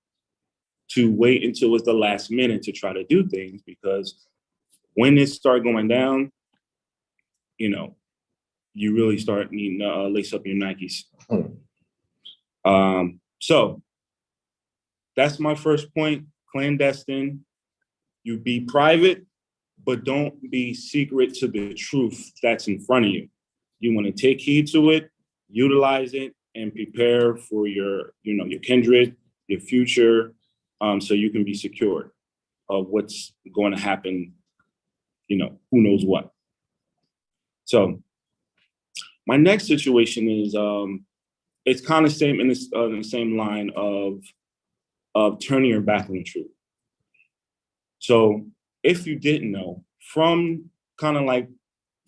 to wait until it's the last minute to try to do things, because when it start going down, you really start needing to lace up your Nikes. So that's my first point. Clandestine. You be private, but don't be secret to the truth that's in front of you. You want to take heed to it, utilize it, and prepare for your kindred, your future, so you can be secured of what's going to happen, who knows what. So my next situation is, it's kind of same in the same line of turning your back on the truth. So if you didn't know, from kind of like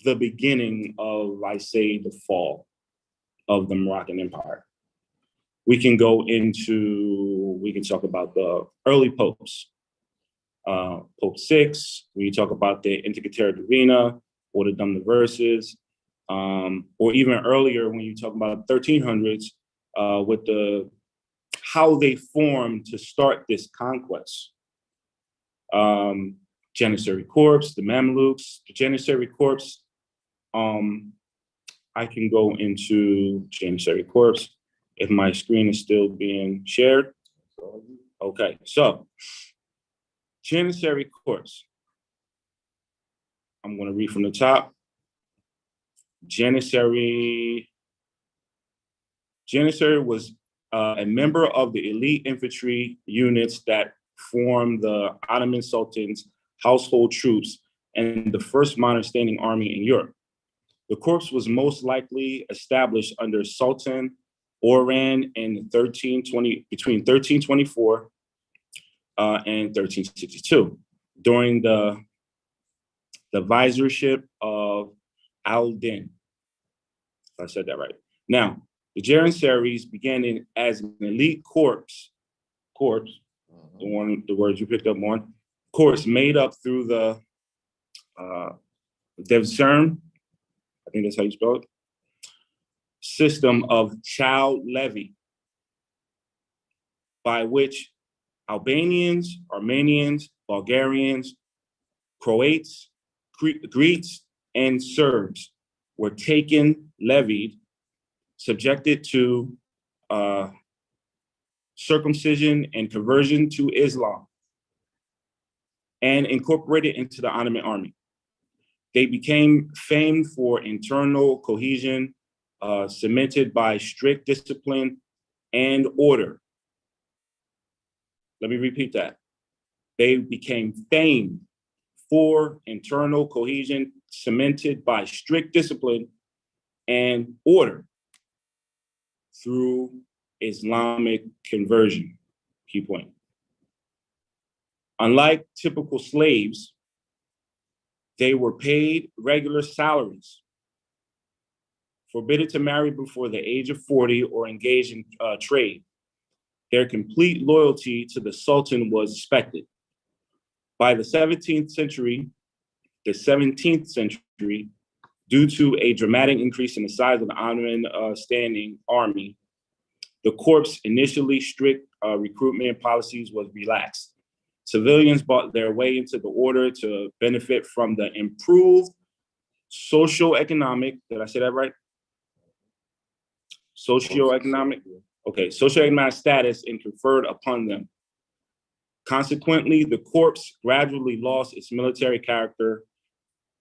the beginning of, I say, the fall of the Moroccan Empire, we can talk about the early popes, Pope VI. We talk about the Integrated Divina, or the Dum Verses, or even earlier when you talk about 1300s, with how they formed to start this conquest. Janissary Corps, the Mamluks, the Janissary Corps. I can go into Janissary Corps if my screen is still being shared. Okay, so Janissary Corps. I'm going to read from the top. Janissary was a member of the elite infantry units that formed the Ottoman Sultan's household troops and the first modern standing army in Europe. The corps was most likely established under Sultan Orhan in between 1324 and 1362, during the viziership of Al-Din. If I said that right. Now, the Janissaries began as an elite corps, the words you picked up on, corps made up through the Devshirme, I think that's how you spell it, system of child levy, by which Albanians, Armenians, Bulgarians, Croats, Greeks, and Serbs were levied, subjected to circumcision and conversion to Islam, and incorporated into the Ottoman army. They became famed for internal cohesion, cemented by strict discipline and order. Let me repeat that. They became famed for internal cohesion, cemented by strict discipline and order through Islamic conversion. Key point. Unlike typical slaves, they were paid regular salaries, forbidden to marry before the age of 40 or engage in trade. Their complete loyalty to the Sultan was expected. By the 17th century, due to a dramatic increase in the size of the Ottoman standing army, the corps' initially strict recruitment policies was relaxed. Civilians bought their way into the order to benefit from the improved socioeconomic, did I say that right? Socioeconomic status and conferred upon them. Consequently, the corps gradually lost its military character,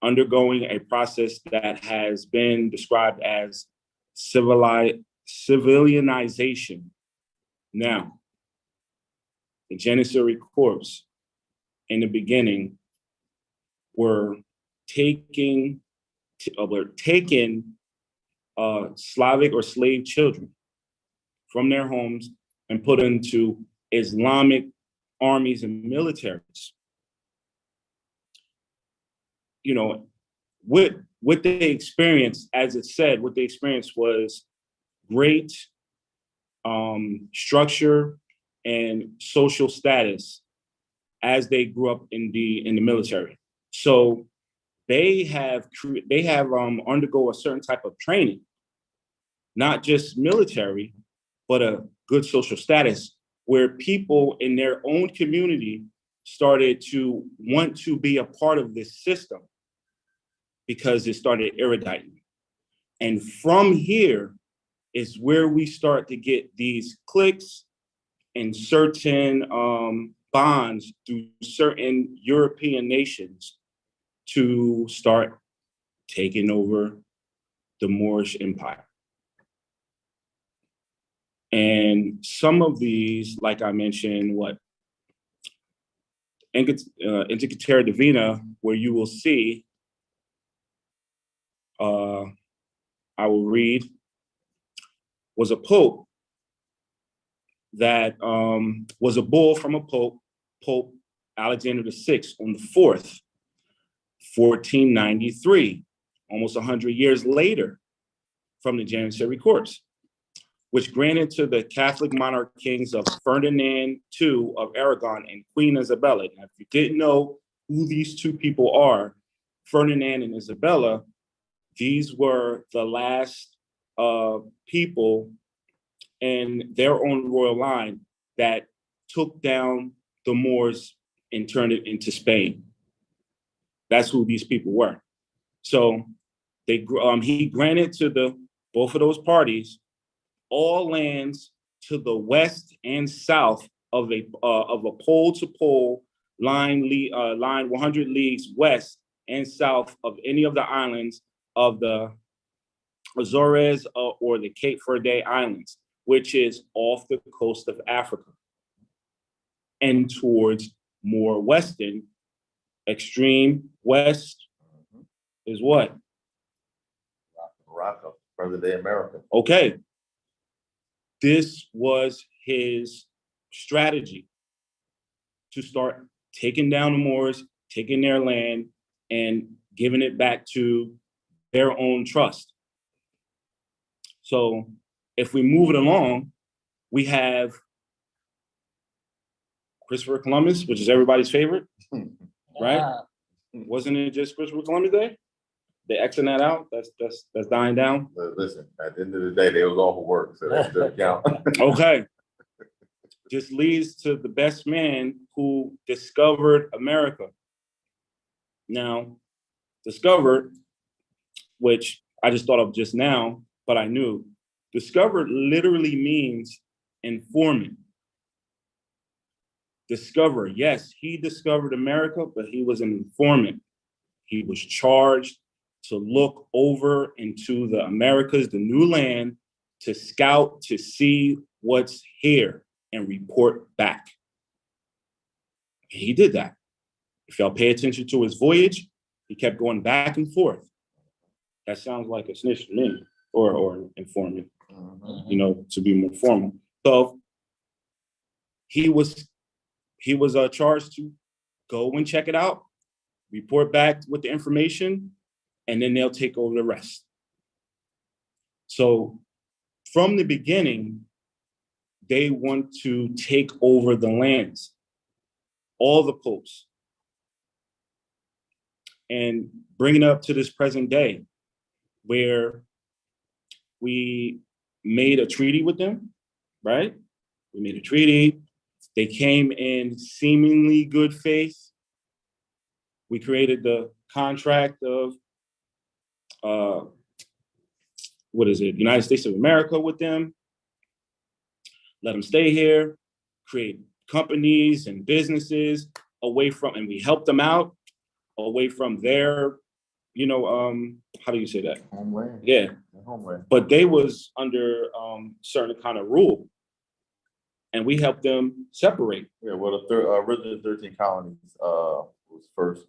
undergoing a process that has been described as civilianization. Now, the Janissary Corps in the beginning were taking Slavic or slave children from their homes and put into Islamic armies and militaries. You know, what they experienced, as it said, what they experienced was great structure and social status as they grew up in the military. So they have undergo a certain type of training, not just military, but a good social status, where people in their own community started to want to be a part of this system because it started eruditing. And from here is where we start to get these cliques and certain bonds through certain European nations to start taking over the Moorish Empire. And some of these, like I mentioned, Inca Terra Divina, where you will see, I will read, was a pope that was a bull from a pope, Pope Alexander VI, on the 4th, 1493, almost 100 years later from the Janissary courts, which granted to the Catholic monarch kings of Ferdinand II of Aragon and Queen Isabella. Now, if you didn't know who these two people are, Ferdinand and Isabella, these were the last people in their own royal line that took down the Moors and turned it into Spain. That's who these people were. So he granted to both of those parties all lands to the west and south of a pole to pole line 100 leagues west and south of any of the islands of the Azores or the Cape Verde Islands, which is off the coast of Africa and towards more western, extreme west is what? Morocco, present day America. Okay. This was his strategy to start taking down the Moors, taking their land, and giving it back to their own trust. So if we move it along, we have Christopher Columbus, which is everybody's favorite, right? Wasn't it just Christopher Columbus Day? They Xing that out. That's dying down. Listen, at the end of the day, they was all for work, so that doesn't count. Okay. Just leads to the best man who discovered America. Now, discovered, which I just thought of just now, but I knew, discovered literally means informant. Discover, yes, he discovered America, but he was an informant. He was charged to look over into the Americas, the new land, to scout, to see what's here and report back. And he did that. If y'all pay attention to his voyage, he kept going back and forth. That sounds like a snitch to me, or informant, to be more formal. So he was charged to go and check it out, report back with the information, and then they'll take over the rest. So from the beginning, they want to take over the lands, all the popes, and bring it up to this present day, where we made a treaty with them, right? We made a treaty. They came in seemingly good faith. We created the contract of, United States of America with them. Let them stay here, create companies and businesses away from, and we helped them out away from their, how do you say that? Homeland. Yeah. Homeland. But they was under certain kind of rule, and we helped them separate. Yeah, well, the original 13 colonies was first,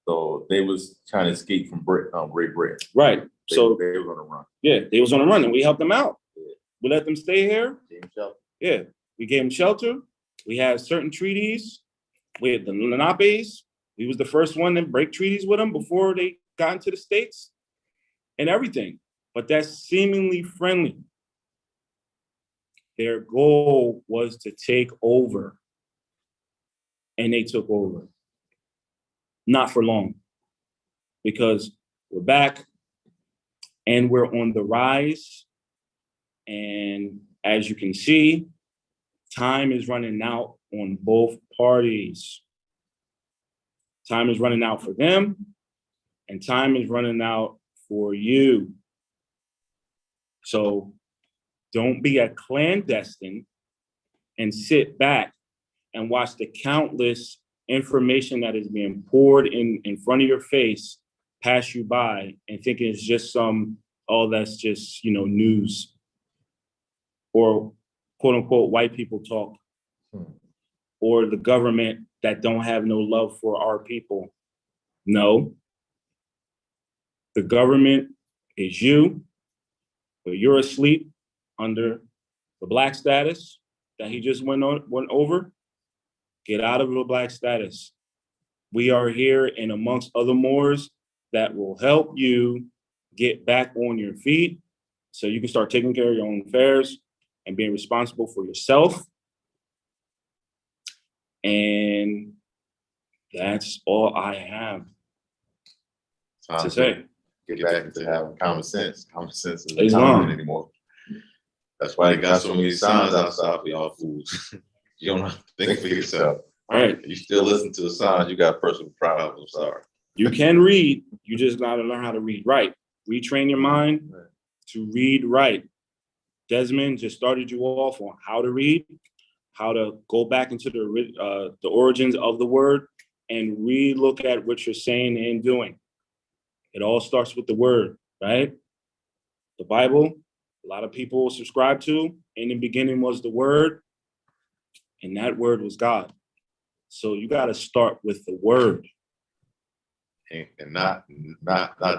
so they was trying to escape from Great Britain. Right. They So were going to run. yeah, they was on a run, and we helped them out. Yeah. We let them stay here. James Shelton. Yeah, we gave them shelter. We had certain treaties with the Lenapes. We was the first one to break treaties with them before they got into the States and everything. But that's seemingly friendly. Their goal was to take over, and they took over. Not for long, because we're back and we're on the rise. And as you can see, time is running out on both parties. Time is running out for them, and time is running out for you. So don't be a clandestine and sit back and watch the countless information that is being poured in front of your face pass you by and think it's just that's just, news. Or quote unquote white people talk, or the government that don't have no love for our people. No. The government is you, but you're asleep under the black status that he just went over. Get out of the black status. We are here and amongst other Moors that will help you get back on your feet so you can start taking care of your own affairs and being responsible for yourself. And that's all I have to say. Get back into having common sense. Common sense isn't Islam. common anymore. That's why they got so many signs outside for y'all fools. You don't have to think for yourself. All right. You still listen to the signs, you got personal problems. Sorry. You can read, you just gotta learn how to read right. Retrain your mind to read right. Desmond just started you off on how to read, how to go back into the origins of the word and re-look at what you're saying and doing. It all starts with the word, right? The Bible, a lot of people subscribe to, in the beginning was the word, and that word was God. So you got to start with the word. And not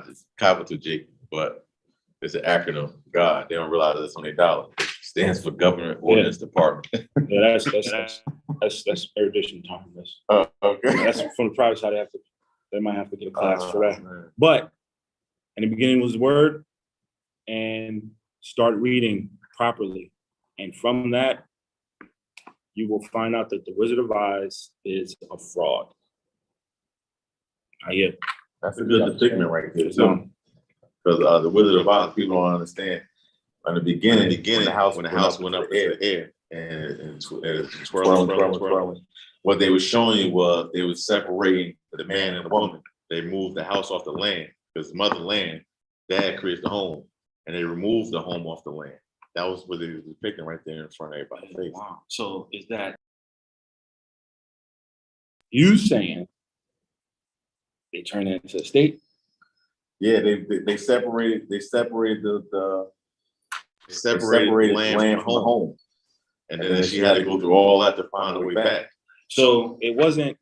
just capital J, but it's an acronym. God, they don't realize it's on their dollar. It stands for Government Ordnance Department. Yeah, that's erudition term. Okay. That's from the private side. They might have to get a class for that. Man. But in the beginning was the word, and start reading properly. And from that, you will find out that the Wizard of Oz is a fraud. That's a good depictment right there, too. Because the Wizard of Oz, people don't understand. In the beginning, when the house went up in the air and twirling. What they were showing you was they were separating the man and the woman. They moved the house off the land because mother land, dad creates the home, and they removed the home off the land. That was what they were depicting right there in front of everybody's face. Wow. So is that you saying they turned it into a state? Yeah, they separated the land from the home. And then she had to go through all that to find her way back. So it wasn't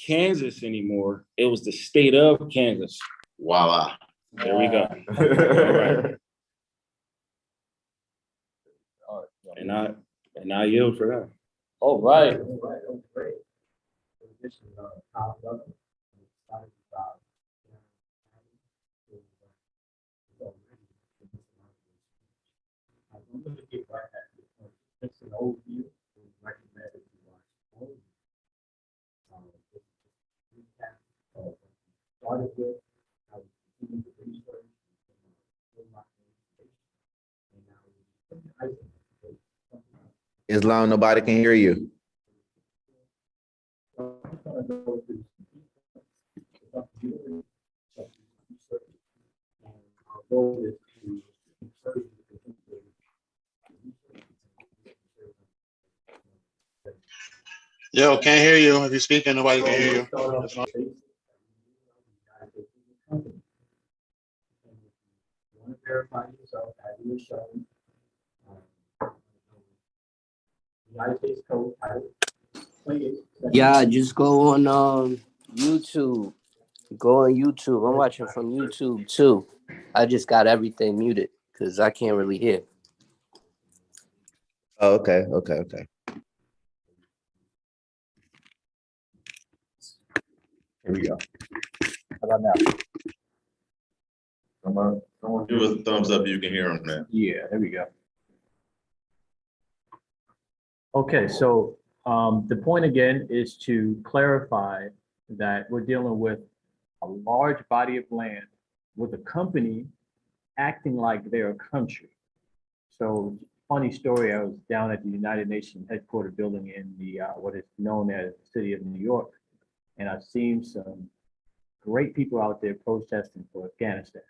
Kansas anymore. It was the state of Kansas. Voila. There we go. All right. And I yield for that. All right. It's an overview. We recommend that you watch started with, I was continuing to research, Islam, nobody can hear you. Yo, can't hear you. If you're speaking, nobody can hear you. Verify yourself as you were shown. United States Code title 28. Yeah, just go on YouTube. Go on YouTube. I'm watching from YouTube too. I just got everything muted because I can't really hear. Oh, okay. Here we go. How about now? Someone give us a thumbs up. You can hear them now. Yeah, there we go. Okay, so the point again is to clarify that we're dealing with a large body of land with a company acting like they're a country. So funny story, I was down at the United Nations headquarters building in the what is known as the city of New York, and I've seen some great people out there protesting for Afghanistan.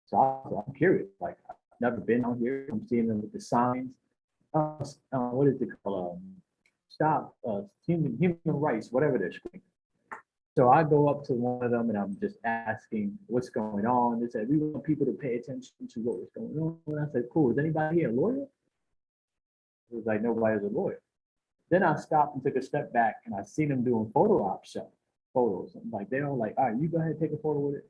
So I'm curious, like I've never been out here. I'm seeing them with the signs. What is it called? Stop human rights, whatever they're screaming. So I go up to one of them and I'm just asking what's going on. They said, we want people to pay attention to what was going on. And I said, cool, is anybody here a lawyer? It was like nobody was a lawyer. Then I stopped and took a step back and I seen them doing photo op show photos. I'm like, they're all like, all right, you go ahead and take a photo with it.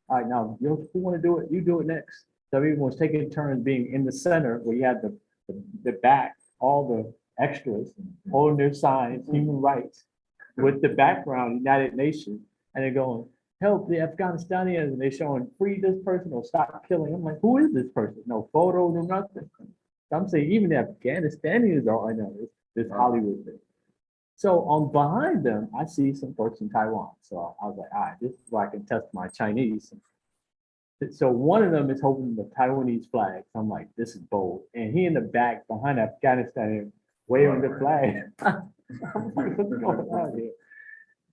All right, now you who want to do it? You do it next. So everyone was taking turns being in the center where you had the back, all the extras holding their signs, human rights, with the background, United Nations, and they're going, help the Afghanistanians, and they're showing free this person or stop killing. I'm like, who is this person? No photo, no nothing. So I'm saying even the Afghanistanians are, I know this Hollywood thing. So on behind them, I see some folks in Taiwan. So I was like, all right, this is where I can test my Chinese. So one of them is holding the Taiwanese flag. So I'm like, this is bold. And he in the back behind Afghanistan waving the flag. I'm like, what's going on here?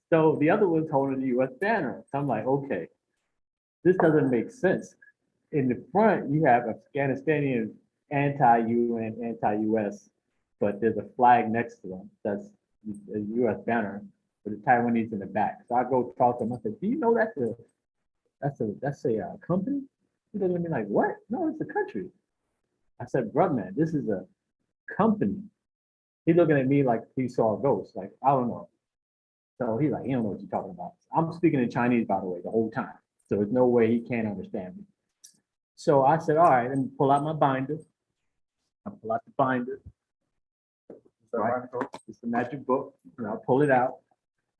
So the other one's holding the US banner. So I'm like, okay, this doesn't make sense. In the front, you have Afghanistani anti-UN, anti-US, but there's a flag next to them that's a US banner with the Taiwanese in the back. So I go talk to him. I said, do you know that's a company? He looked at me like, what? No, it's a country. I said, brother, man, this is a company. He looking at me like he saw a ghost. Like, I don't know. So he's like, he don't know what you're talking about. I'm speaking in Chinese, by the way, the whole time. So there's no way he can't understand me. So I said, all right, let me pull out my binder. I pull out the binder. Right? It's the magic book. And I pull it out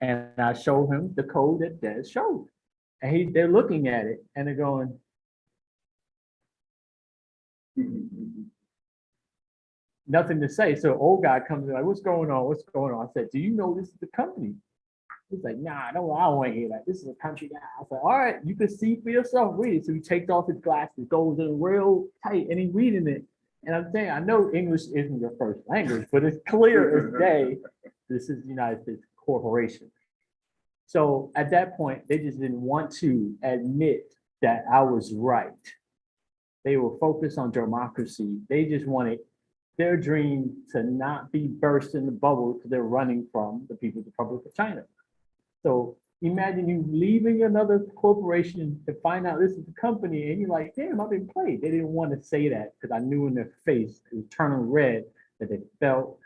and I show him the code that Des showed. And they're looking at it and they're going, nothing to say. So old guy comes in like, what's going on? What's going on? I said, do you know this is the company? He's like, nah, no, I don't want to hear that. This is a country guy. I said, all right, you can see for yourself, read it. So he takes off his glasses, goes in real tight, and he's reading it. And I'm saying, I know English isn't your first language, but it's clear as day, this is the United States Corporation. So at that point, they just didn't want to admit that I was right. They were focused on democracy. They just wanted their dream to not be burst in the bubble because they're running from the People's Republic of China. So imagine you leaving another corporation to find out this is the company and you're like, damn, I've been played. They didn't want to say that because I knew in their face, it was turning red, that they felt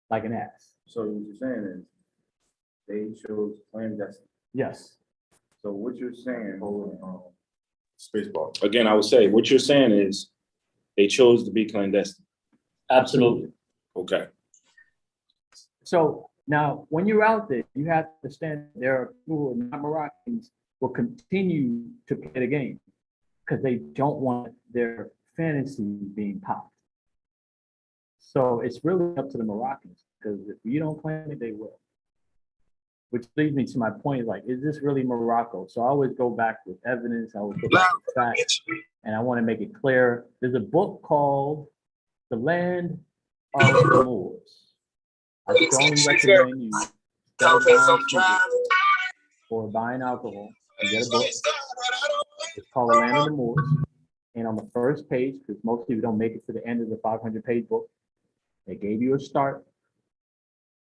like an ass. So what you're saying is they chose clandestine. Yes. So what you're saying, Spacebar. Again, I would say what you're saying is they chose to be clandestine. Absolutely. Okay. So now, when you're out there, you have to understand there are people who are not Moroccans will continue to play the game because they don't want their fantasy being popped. So it's really up to the Moroccans because if you don't claim it, they will. Which leads me to my point, like, is this really Morocco? So I always go back with evidence, I always go back with facts, and I want to make it clear. There's a book called The Land of the Moors. I strongly recommend you settle down or buying alcohol and get a book. It's called The Land of the Moors. And on the first page, because most people don't make it to the end of the 500-page book, they gave you a start.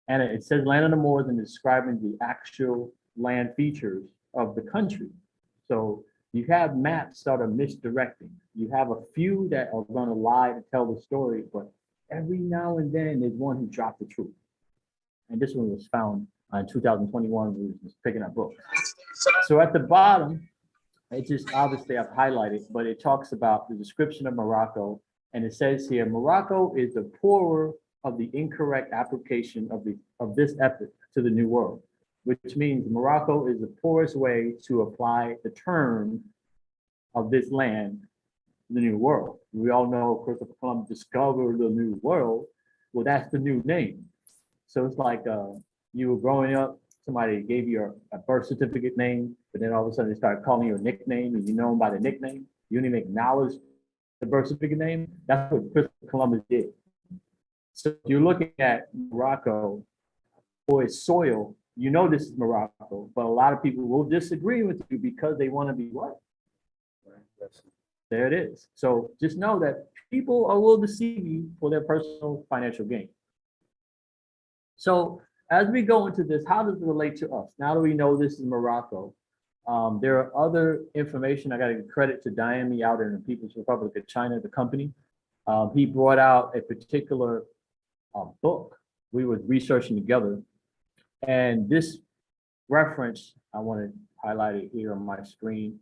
And it says Land of the Moors and describing the actual land features of the country. So you have maps that are misdirecting. You have a few that are going to lie to tell the story, but every now and then there's one who dropped the truth. And this one was found in 2021. We was picking up books. So at the bottom, it just obviously I've highlighted, but it talks about the description of Morocco. And it says here, Morocco is the poorer of the incorrect application of this epoch to the New World, which means Morocco is the poorest way to apply the term of this land to the New World. We all know Christopher Columbus discovered the New World. Well, that's the new name. So it's like you were growing up, somebody gave you a birth certificate name, but then all of a sudden they started calling you a nickname and you know them by the nickname. You didn't even acknowledge the birth certificate name. That's what Christopher Columbus did. So if you're looking at Morocco for its soil, you know this is Morocco, but a lot of people will disagree with you because they want to be what? There it is. So just know that people will deceive you for their personal financial gain. So as we go into this, how does it relate to us? Now that we know this is Morocco, there are other information. I got to give credit to Diami out in the People's Republic of China, the company. He brought out a particular book we were researching together. And this reference, I want to highlight it here on my screen.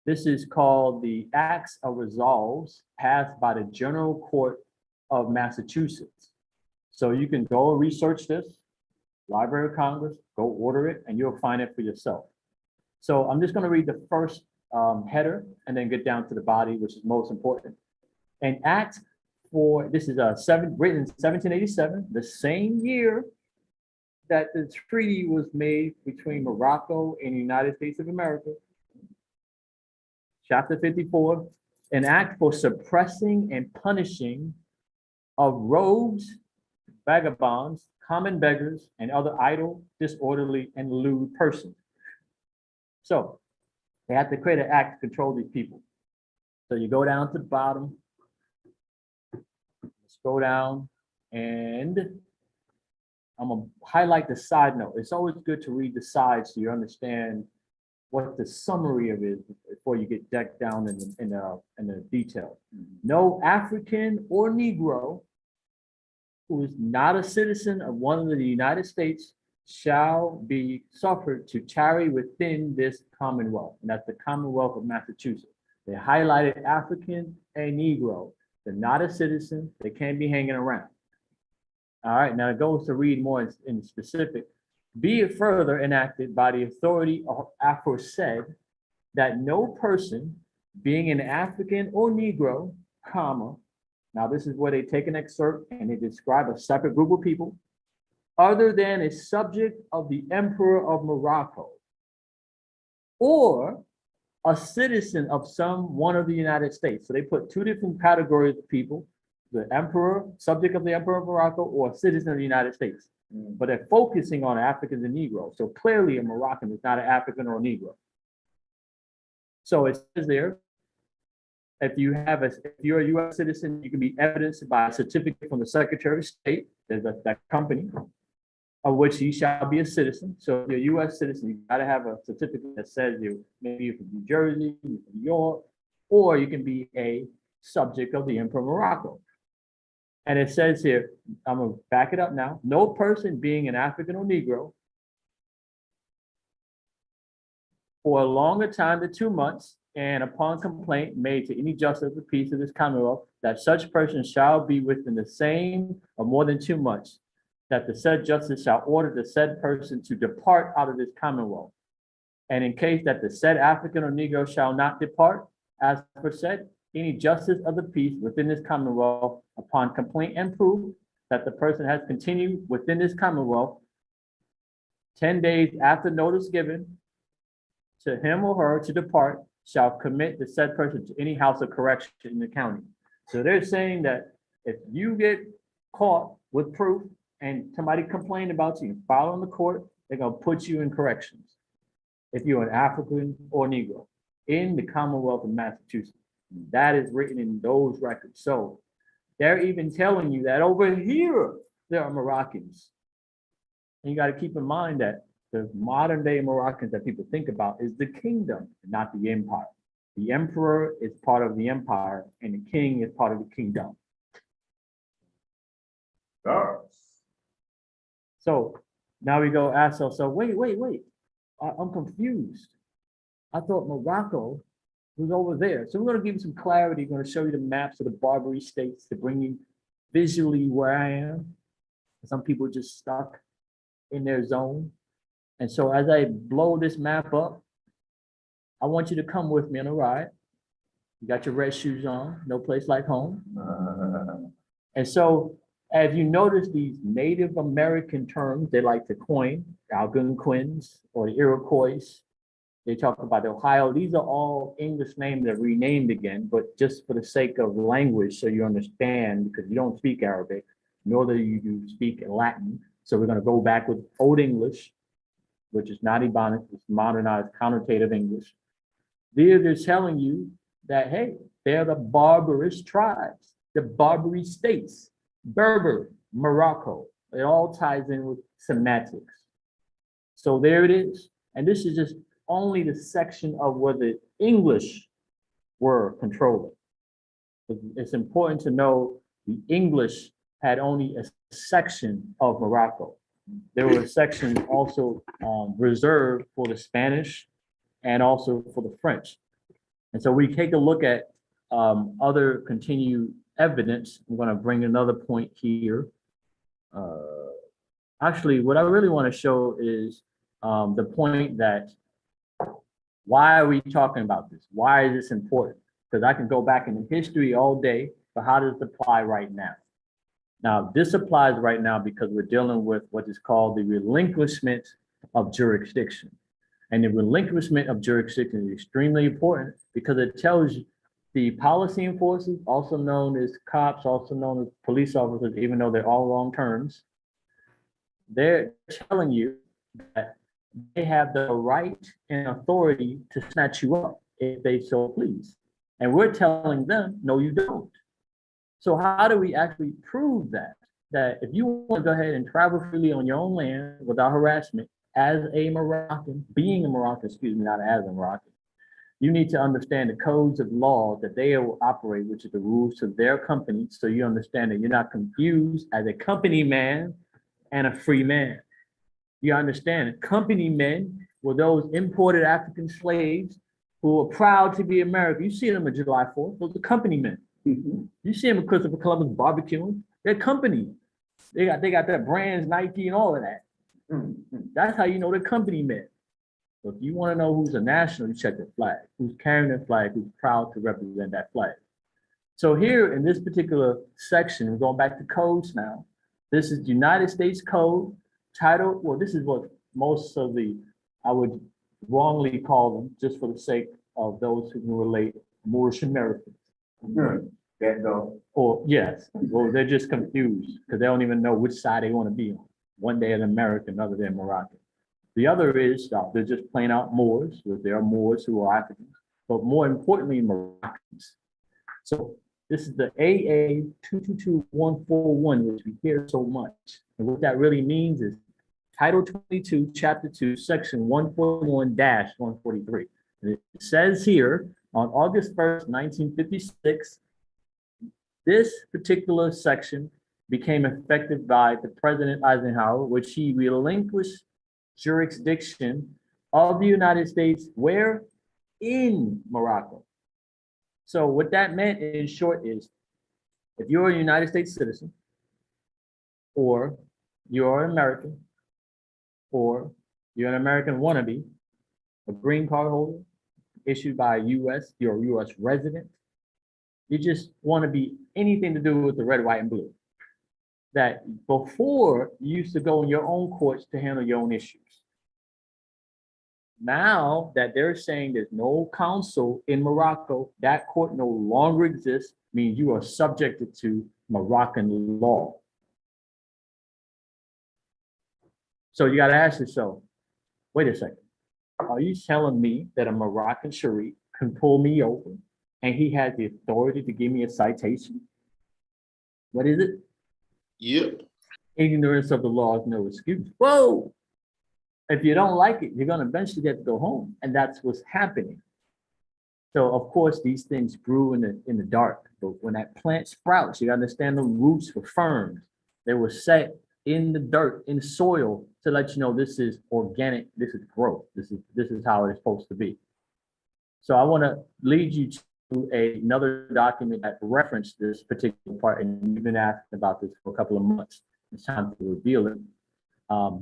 This is called the Acts of Resolves passed by the General Court of Massachusetts. So you can go research this, Library of Congress, go order it, and you'll find it for yourself. So I'm just going to read the first header and then get down to the body, which is most important. An act for, this is written in 1787, the same year that the treaty was made between Morocco and the United States of America. Chapter 54, an act for suppressing and punishing of rogues, vagabonds, common beggars, and other idle, disorderly, and lewd persons. So they have to create an act to control these people. So you go down to the bottom, scroll down, and I'm gonna highlight the side note. It's always good to read the sides so you understand what the summary of it is before you get decked down in the detail. No African or Negro who is not a citizen of one of the United States shall be suffered to tarry within this Commonwealth. And that's the Commonwealth of Massachusetts. They highlighted African and Negro. They're not a citizen. They can't be hanging around. All right, now it goes to read more in specific. Be it further enacted by the authority aforesaid that no person being an African or Negro, comma, now this is where they take an excerpt and they describe a separate group of people, other than a subject of the Emperor of Morocco, or a citizen of one of the United States. So they put two different categories of people, the Emperor, subject of the Emperor of Morocco, or a citizen of the United States. But they're focusing on Africans and Negroes. So clearly a Moroccan is not an African or a Negro. So it says there, if you're a US citizen, you can be evidenced by a certificate from the Secretary of State, there's that company, of which you shall be a citizen. So if you're a US citizen, you gotta have a certificate that says maybe you're from New Jersey, you're from New York, or you can be a subject of the Emperor of Morocco. And it says here, I'm gonna back it up now, no person being an African or Negro for a longer time than 2 months, and upon complaint made to any justice of the peace of this Commonwealth, that such person shall be within the same or more than 2 months, that the said justice shall order the said person to depart out of this Commonwealth. And in case that the said African or Negro shall not depart, as per said, any justice of the peace within this Commonwealth, upon complaint and proof that the person has continued within this Commonwealth 10 days after notice given to him or her to depart, shall commit the said person to any house of correction in the county. So they're saying that if you get caught with proof and somebody complained about you, file in the court, they're gonna put you in corrections if you're an African or Negro in the Commonwealth of Massachusetts. That is written in those records. So they're even telling you that over here, there are Moroccans. And you got to keep in mind that the modern day Moroccans that people think about is the kingdom, not the empire. The emperor is part of the empire and the king is part of the kingdom. So now we go ask ourselves, wait, I'm confused. I thought Morocco was over there. So we're going to give you some clarity. We're going to show you the maps of the Barbary states to bring you visually where I am. Some people just stuck in their zone. And so as I blow this map up, I want you to come with me on a ride. You got your red shoes on, no place like home. And so as you notice these Native American terms, they like to coin, Algonquins or the Iroquois. They talk about Ohio. These are all English names that are renamed again, but just for the sake of language, so you understand, because you don't speak Arabic, nor do you speak Latin. So we're going to go back with Old English, which is not Ebonic, it's modernized connotative English. They're telling you that, hey, they're the barbarous tribes, the Barbary states, Berber, Morocco. It all ties in with semantics. So there it is. And this is just only the section of where the English were controlling. It's important to know The English had only a section of Morocco. There were sections also reserved for the Spanish and also for the French. And so we take a look at other continued evidence. I'm going to bring another point here. Actually, what I really want to show is the point that why are we talking about this? Why is this important? Because I can go back in the history all day, but how does it apply right now? Now, this applies right now because we're dealing with what is called the relinquishment of jurisdiction. And the relinquishment of jurisdiction is extremely important because it tells you the policy enforcers, also known as cops, also known as police officers, even though they're all wrong terms, they're telling you that they have the right and authority to snatch you up if they so please. And we're telling them, no, you don't. So how do we actually prove that? That if you want to go ahead and travel freely on your own land without harassment as a Moroccan, being a Moroccan, excuse me, not as a Moroccan, you need to understand the codes of law that they will operate, which is the rules of their company. So you understand that you're not confused as a company man and a free man. You understand it. Company men were those imported African slaves who were proud to be American. You see them on July 4th, those are company men. You see them at Christopher Columbus barbecuing, they're company. They got that brands, Nike and all of that. That's how you know they're company men. So if you want to know who's a national, you check the flag. Who's carrying the flag, who's proud to represent that flag. So here in this particular section, we're going back to codes now. This is the United States Code title. Well, this is what most of the, I would wrongly call them, just for the sake of those who can relate, Moorish Americans. That though. Or yes, well, they're just confused because they don't even know which side they want to be on. One day an American, another day Moroccan. The other is they're just plain out Moors, because there are Moors who are Africans, but more importantly, Moroccans. So this is the AA 222141, which we hear so much. And what that really means is Title 22, Chapter 2, Section 141-143. And it says here, on August 1st, 1956, this particular section became effective by the President Eisenhower, which he relinquished jurisdiction of the United States, where? In Morocco. So what that meant in short is, if you're a United States citizen, or you're an American, or you're an American wannabe, a green card holder issued by US, you're a US resident, you just want to be anything to do with the red, white, and blue. That before you used to go in your own courts to handle your own issues. Now that they're saying there's no council in Morocco, that court no longer exists, means you are subjected to Moroccan law. So you got to ask yourself, wait a second, are you telling me that a Moroccan Sharif can pull me over and he has the authority to give me a citation? What is it? Yep. Ignorance of the law is no excuse. Whoa! If you don't like it, you're going to eventually get to go home. And that's what's happening. So, of course, these things grew in the dark. But when that plant sprouts, you got to understand the roots were firm. They were set in the dirt, in soil, to let you know this is organic, this is growth. This is how it is supposed to be. So I want to lead you to another document that referenced this particular part, and you've been asked about this for a couple of months. It's time to reveal it.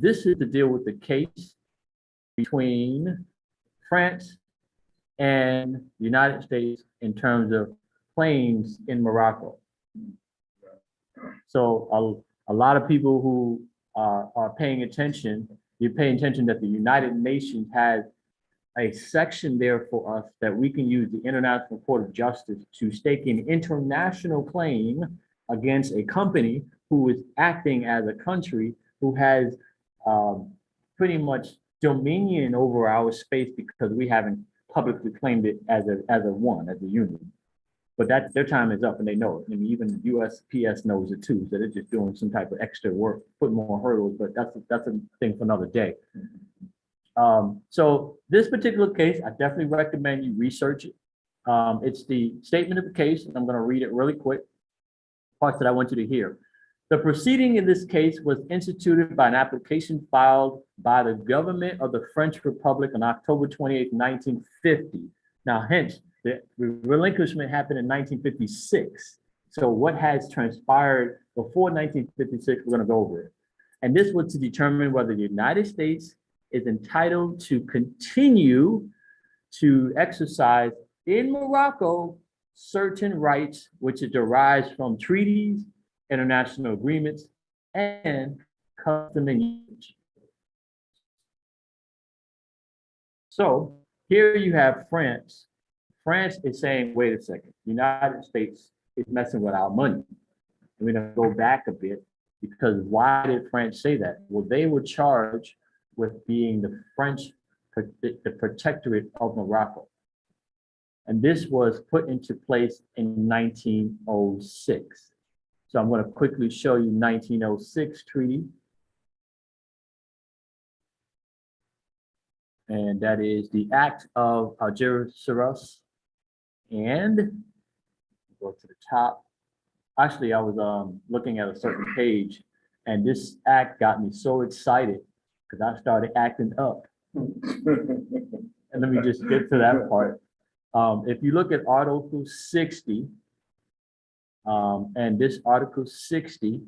This is to deal with the case between France and the United States in terms of claims in Morocco. So a lot of people who are paying attention, you're paying attention that the United Nations has a section there for us that we can use the International Court of Justice to stake an international claim against a company who is acting as a country who has pretty much dominion over our space because we haven't publicly claimed it as a union. But that their time is up and they know it. I mean, even USPS knows it too. So they're just doing some type of extra work, put more hurdles, but that's a thing for another day. So this particular case, I definitely recommend you research it. It's the statement of the case, and I'm going to read it really quick. parts that I want you to hear. The proceeding in this case was instituted by an application filed by the government of the French Republic on October 28, 1950. Now, hence, the relinquishment happened in 1956. So what has transpired before 1956, we're going to go over it. And this was to determine whether the United States is entitled to continue to exercise in Morocco certain rights which it derives from treaties, international agreements, and custom and usage. So here you have France. France is saying, wait a second, the United States is messing with our money. And we're gonna go back a bit, because why did France say that? Well, they were charged with being the protectorate of Morocco. And this was put into place in 1906. So I'm going to quickly show you 1906 treaty. And that is the Act of Algeciras. And go to the top. Actually, I was looking at a certain page, and this act got me so excited because I started acting up. And let me just get to that part. If you look at Article 60, and this Article 60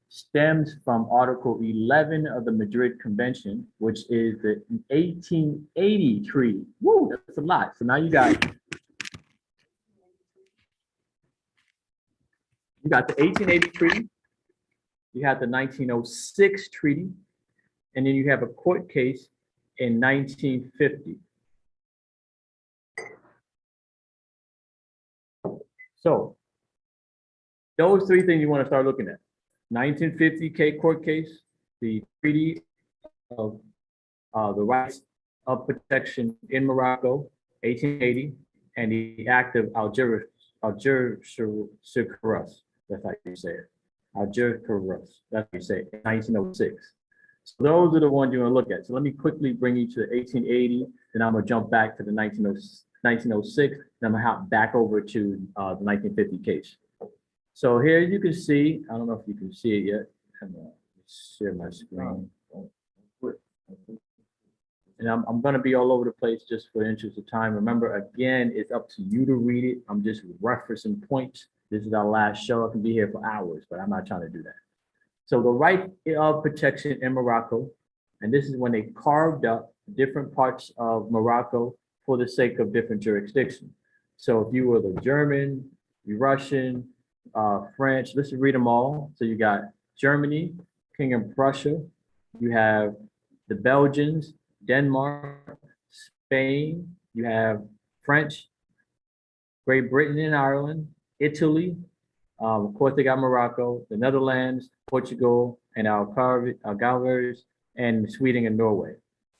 stems from Article 11 of the Madrid Convention, which is the 1880 treaty. Woo, that's a lot. So now you got the 1880 treaty, you have the 1906 treaty, and then you have a court case in 1950. So those three things you want to start looking at. 1950 court case, the Treaty of the Rights of Protection in Morocco, 1880, and the Act of Algeciras. That's how you say it. Algeciras. That's how you say it. 1906. So those are the ones you want to look at. So let me quickly bring you to 1880. Then I'm going to jump back to the 1906. Then I'm going to hop back over to the 1950 case. So here you can see, I don't know if you can see it yet. I'm going to share my screen. And I'm going to be all over the place just for the interest of time. Remember, again, it's up to you to read it. I'm just referencing points. This is our last show. I can be here for hours, but I'm not trying to do that. So the right of protection in Morocco, and this is when they carved up different parts of Morocco for the sake of different jurisdictions. So if you were the German, the Russian, French, let's read them all. So you got Germany, Kingdom of Prussia, you have the Belgians, Denmark, Spain, you have French, Great Britain and Ireland, Italy, of course they got Morocco, the Netherlands, Portugal, and Algarves, and Sweden and Norway.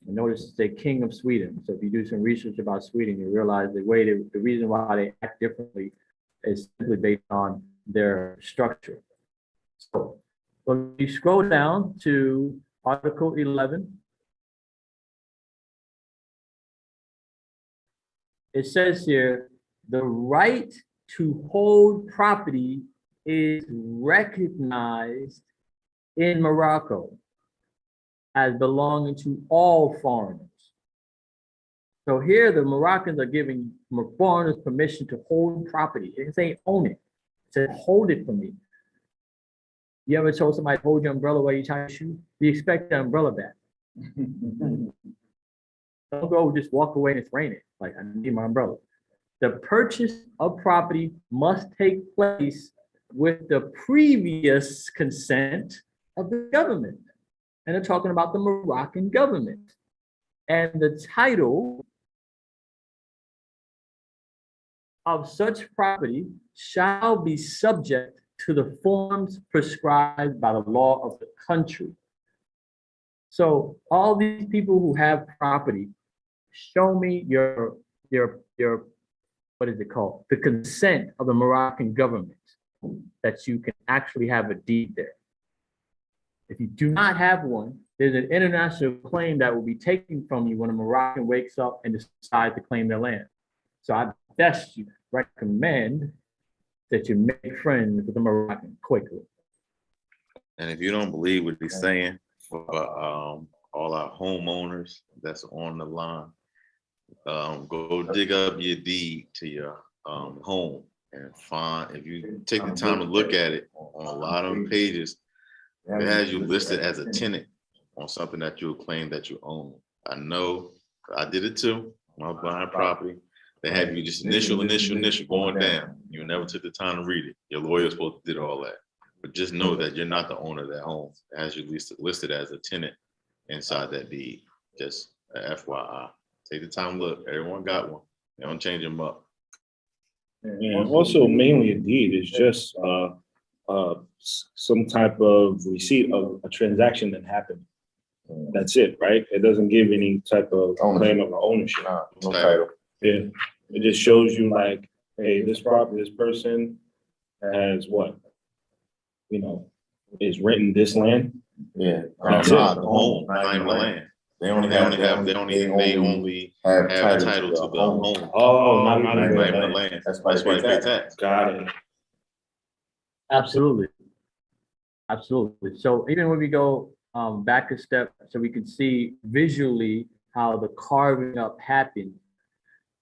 And notice it's the King of Sweden. So if you do some research about Sweden, you realize the reason why they act differently is simply based on their structure. So when you scroll down to Article 11, it says here, the right to hold property is recognized in Morocco as belonging to all foreigners. So here the Moroccans are giving foreigners permission to hold property. They say own it. It says hold it for me. You ever told somebody to hold your umbrella while you tie your shoe? You expect the umbrella back. Don't go just walk away and it's raining. Like, I need my umbrella. The purchase of property must take place with the previous consent of the government. And they're talking about the Moroccan government. And the title of such property shall be subject to the forms prescribed by the law of the country. So all these people who have property, show me your what is it called? The consent of the Moroccan government that you can actually have a deed there. If you do not have one, there's an international claim that will be taken from you when a Moroccan wakes up and decides to claim their land. So I best recommend that you make friends with the Moroccan quickly. And if you don't believe what he's saying, for all our homeowners that's on the line, go dig up your deed to your home and find, if you take the time to look at it, on a lot of pages, it has you listed as a tenant on something that you'll claim that you own. I know, I did it too, when I was buying property. They have you just initial going down. You never took the time to read it. Your lawyer's supposed to do all that. But just know that you're not the owner of that home, as you listed as a tenant inside that deed. Just a FYI. Take the time to look. Everyone got one. They don't change them up. And also mainly a deed is just some type of receipt of a transaction that happened. That's it, right? It doesn't give any type of claim of ownership. No title. Yeah, it just shows you like, hey, this property, this person has what? You know, is renting this land. Yeah. That's it. The home, claim the land. They only have title to the home. Oh, not even Claim the the land. land. That's why That's why they pay tax. Got it. Absolutely. Absolutely. So even when we go back a step, so we can see visually how the carving up happened.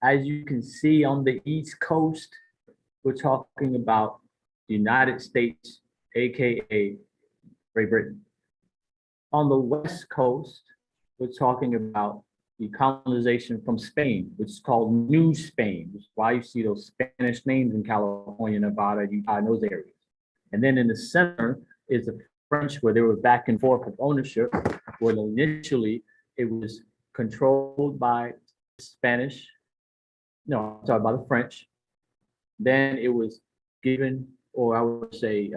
As you can see on the East Coast, we're talking about the United States, AKA Great Britain. On the West Coast, we're talking about the colonization from Spain, which is called New Spain, which is why you see those Spanish names in California, Nevada, Utah, and those areas. And then in the center is the French, where they were back and forth of ownership, where initially it was controlled by Spanish. No, I'm sorry, by the French. Then it was given, or I would say,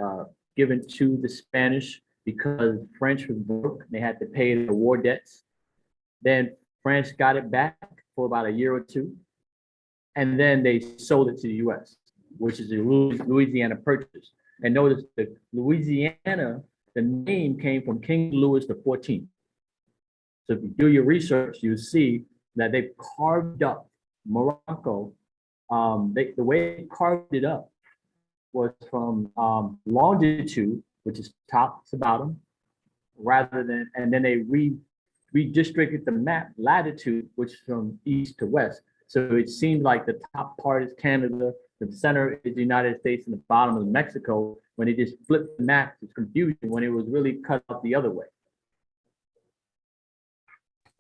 given to the Spanish because French was broke. They had to pay the war debts. Then France got it back for about a year or two. And then they sold it to the US, which is a Louisiana Purchase. And notice that Louisiana, the name came from King Louis XIV. So if you do your research, you see that they carved up Morocco. The way they carved it up was from longitude, which is top to bottom, rather than, and then they redistricted the map latitude, which is from east to west. So it seemed like the top part is Canada, the center is the United States, and the bottom is Mexico. When they just flipped the map, it's confusion when it was really cut out the other way.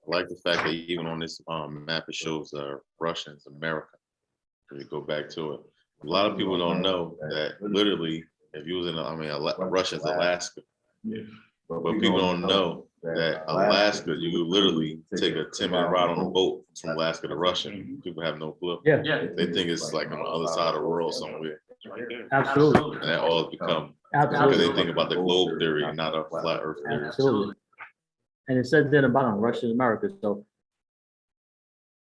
I like the fact that even on this map, it shows Russians, America. If you go back to it, a lot of people don't know that literally, if you was in, Russia's Alaska. Yeah. But people don't know that Alaska, you literally take a 10-minute ride on a boat from Alaska to Russia. People have no clue. Yeah, They think it's like on the other side of the world somewhere. absolutely. And that all has become, because Absolutely. they think about the globe theory, not a flat earth theory. Absolutely. And it says there about Russia and America. So,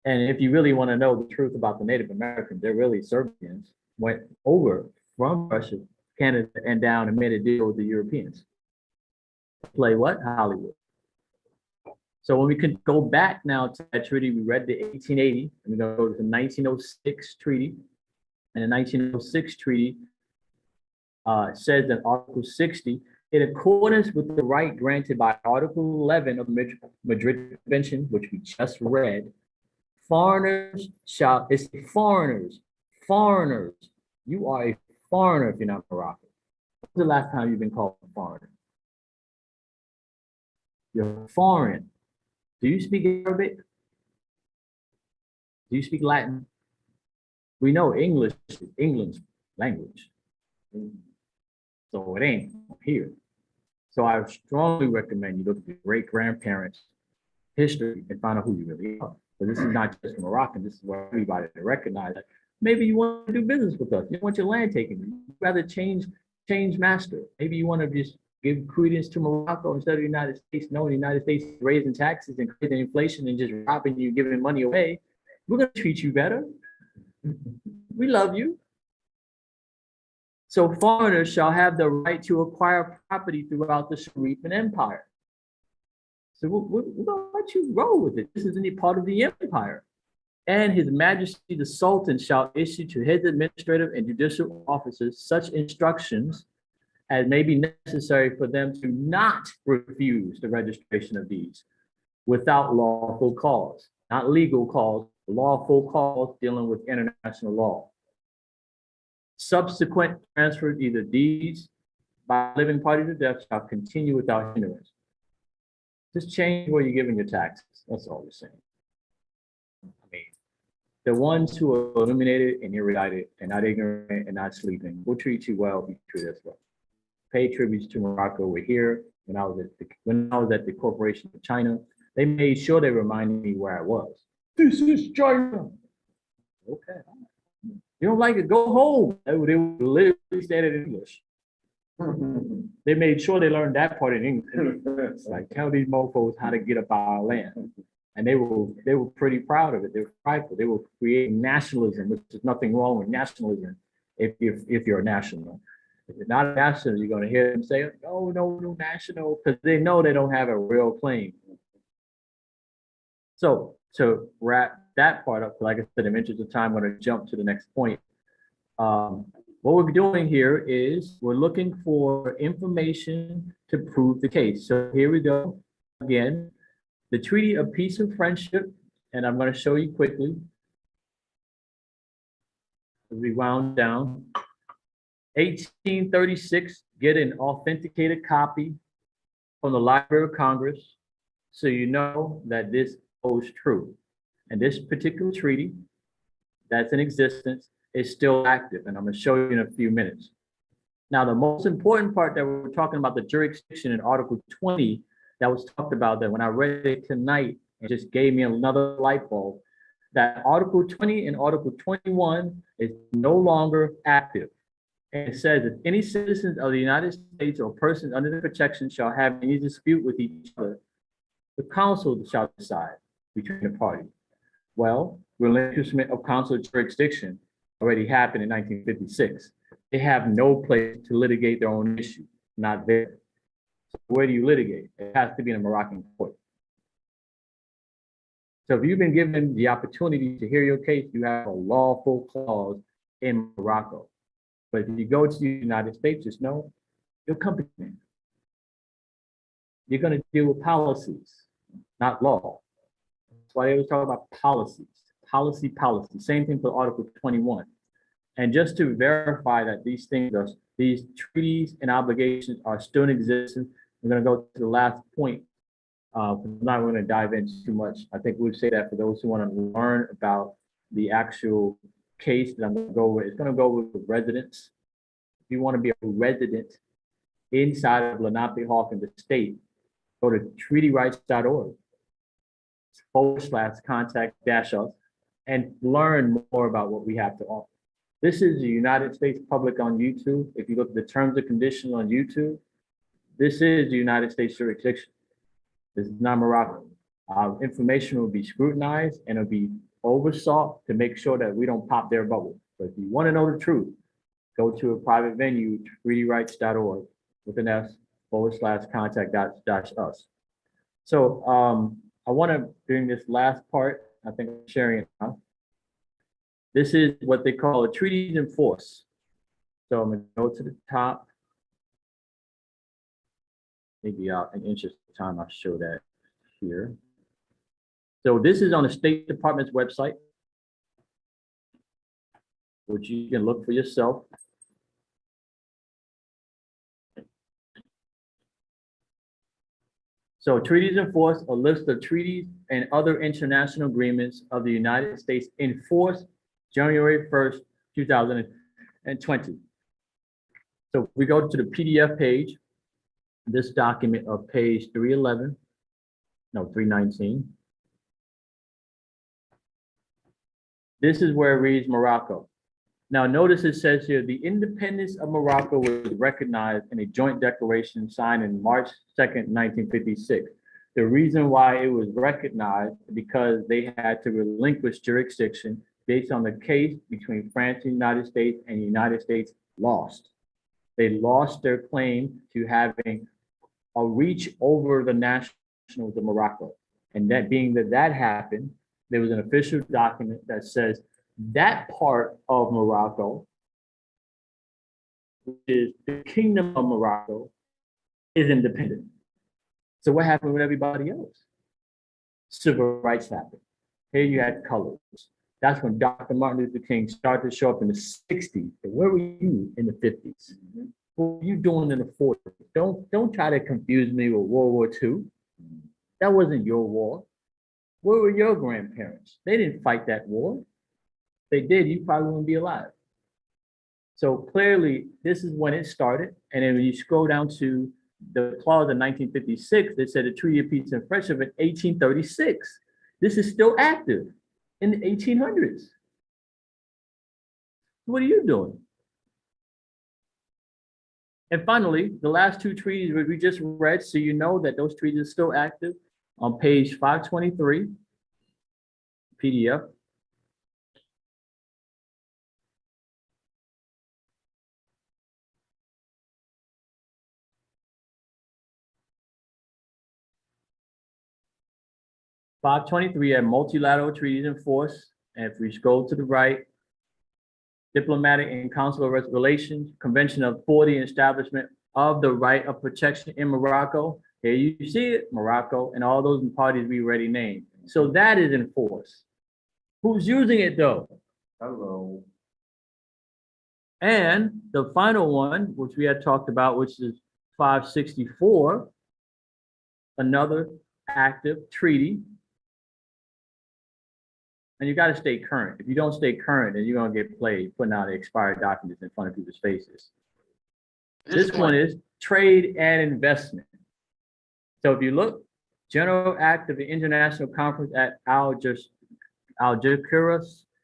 and if you really want to know the truth about the Native Americans, they're really Serbians, went over from Russia, Canada, and down and made a deal with the Europeans. Play what? Hollywood. So when we can go back now to that treaty, we read the 1880, and we're going to go to the 1906 treaty. And the 1906 treaty says in Article 60, in accordance with the right granted by Article 11 of the Madrid Convention, which we just read, foreigners shall, it's foreigners, you are a foreigner if you're not Moroccan. When's the last time you've been called a foreigner? You're foreign. Do you speak Arabic? Do you speak Latin? We know English is England's language. So it ain't here. So I strongly recommend you look at your great-grandparents' history and find out who you really are. But this is not just Moroccan, this is where everybody to recognize that maybe you want to do business with us. You want your land taken. You'd rather change master. Maybe you want to just give credence to Morocco instead of the United States, knowing the United States is raising taxes and creating inflation and just robbing you, giving money away. We're going to treat you better. We love you. So foreigners shall have the right to acquire property throughout the Sharifian Empire. So we're going to let you roll with it. This isn't a part of the empire. And His Majesty the Sultan shall issue to his administrative and judicial officers such instructions as may be necessary for them to not refuse the registration of these without lawful cause, not legal cause, lawful cause dealing with international law. Subsequent transfer either deeds by living party to death shall continue without hindrance. Just change where you're giving your taxes. That's all we're saying. I mean, the ones who are illuminated and erudite and not ignorant and not sleeping will treat you well if you treat us well. Pay tributes to Morocco. We're here. When I was at the Corporation of China, they made sure they reminded me where I was. This is China. Okay. You don't like it? Go home. They would literally say it in English. They made sure they learned that part in English. Like, tell these mofos how to get up our land. And they were pretty proud of it. They were prideful. They were creating nationalism, which is nothing wrong with nationalism if you're a national. If you're not a national, you're going to hear them say, "Oh, no, national," because they know they don't have a real claim. So to wrap that part up, like I said, in the interest of time, I'm going to jump to the next point. What we're doing here is we're looking for information to prove the case. So here we go. Again, the Treaty of Peace and Friendship, and I'm going to show you quickly as we wound down. 1836, get an authenticated copy from the Library of Congress so you know that this holds true. And this particular treaty that's in existence is still active, and I'm going to show you in a few minutes. Now, the most important part that we're talking about, the jurisdiction in Article 20 that was talked about, that when I read it tonight, it just gave me another light bulb, that Article 20 and Article 21 is no longer active. And it says that any citizens of the United States or persons under the protection shall have any dispute with each other, the council shall decide between the parties. Well, relinquishment of council jurisdiction already happened in 1956. They have no place to litigate their own issue, not there. So where do you litigate? It has to be in a Moroccan court. So if you've been given the opportunity to hear your case, you have a lawful clause in Morocco. But if you go to the United States, just know your company. You're going to deal with policies, not law. That's why they always talk about policies, policy. Same thing for Article 21. And just to verify that these treaties and obligations are still in existence, we're going to go to the last point. I'm not going to dive into too much. I think we'd say that for those who want to learn about the actual case that I'm going to go with, it's going to go with residents. If you want to be a resident inside of Lenapehoking, the state, go to treatyrights.org/contact-us and learn more about what we have to offer. This is the United States public on YouTube. If you look at the terms and conditions on YouTube, this is the United States jurisdiction. This is not Morocco. Information will be scrutinized and it'll be oversaw to make sure that we don't pop their bubble. So if you want to know the truth, go to a private venue, treatyrights.org with an S/contact-us. So I want to, during this last part, I think I'm sharing it now. This is what they call a treaties in force. So I'm going to go to the top. Maybe in interest of time, I'll show that here. So this is on the State Department's website, which you can look for yourself. So treaties in force, a list of treaties and other international agreements of the United States in force January 1st, 2020. So we go to the PDF page, this document of page 319. This is where it reads Morocco. Now notice it says here, the independence of Morocco was recognized in a joint declaration signed in March 2nd, 1956. The reason why it was recognized because they had to relinquish jurisdiction based on the case between France and the United States, and the United States lost. They lost their claim to having a reach over the nationals of Morocco. And that being that happened, there was an official document that says that part of Morocco, which is the Kingdom of Morocco, is independent. So what happened with everybody else? Civil rights happened. Here you had colors. That's when Dr. Martin Luther King started to show up in the 60s. Where were you in the 50s? What were you doing in the 40s? Don't try to confuse me with World War II. That wasn't your war. Where were your grandparents? They didn't fight that war. If they did, you probably wouldn't be alive. So clearly, this is when it started. And then when you scroll down to the clause in 1956, they said the Treaty of Peace and Friendship in 1836. This is still active in the 1800s. What are you doing? And finally, the last two treaties that we just read, so you know that those treaties are still active, on page 523, PDF. (523) had multilateral treaties in force. And if we scroll to the right, diplomatic and consular relations, Convention of 40, establishment of the right of protection in Morocco. Here you see it, Morocco, and all those parties we already named. So that is in force. Who's using it though? Hello. And the final one, which we had talked about, which is 564, another active treaty. And you got to stay current. If you don't stay current, then you're going to get played putting out expired documents in front of people's faces. This one is trade and investment. So if you look, General Act of the International Conference at Algeciras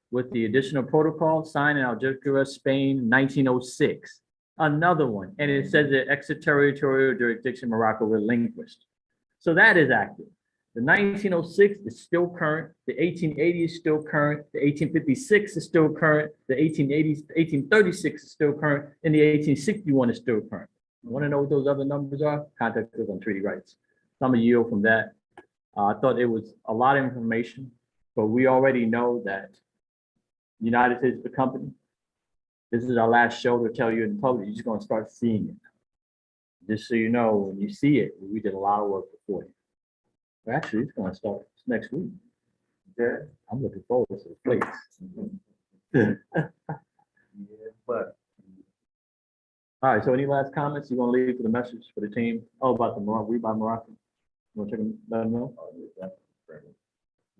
with the additional protocol signed in Algeciras, Spain, 1906. Another one. And it says that extraterritorial jurisdiction Morocco relinquished. So that is active. The 1906 is still current. The 1880 is still current. The 1856 is still current. The 1836 is still current. And the 1861 is still current. You want to know what those other numbers are? Contact us on treaty rights. I'm a yield from that. I thought it was a lot of information, but we already know that the United States is the company. This is our last show to tell you in public. You're just going to start seeing it. Just so you know, when you see it, we did a lot of work before you. Actually, it's going to start next week. Yeah, I'm looking forward to the place. Yeah, but All right, so any last comments you want to leave for the message for the team? Oh, about the Moroccan, We Buy Moroccan. You want to let them know?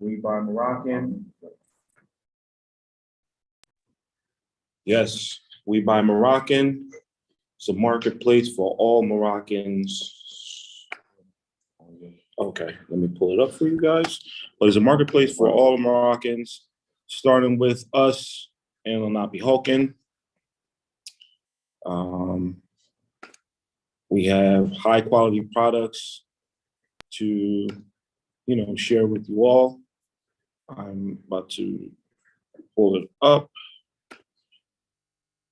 We Buy Moroccan. Yes, We Buy Moroccan. It's a marketplace for all Moroccans. Okay, let me pull it up for you guys. But it's a marketplace for all Moroccans, starting with us and Lenapehoking. We have high quality products to, share with you all. I'm about to pull it up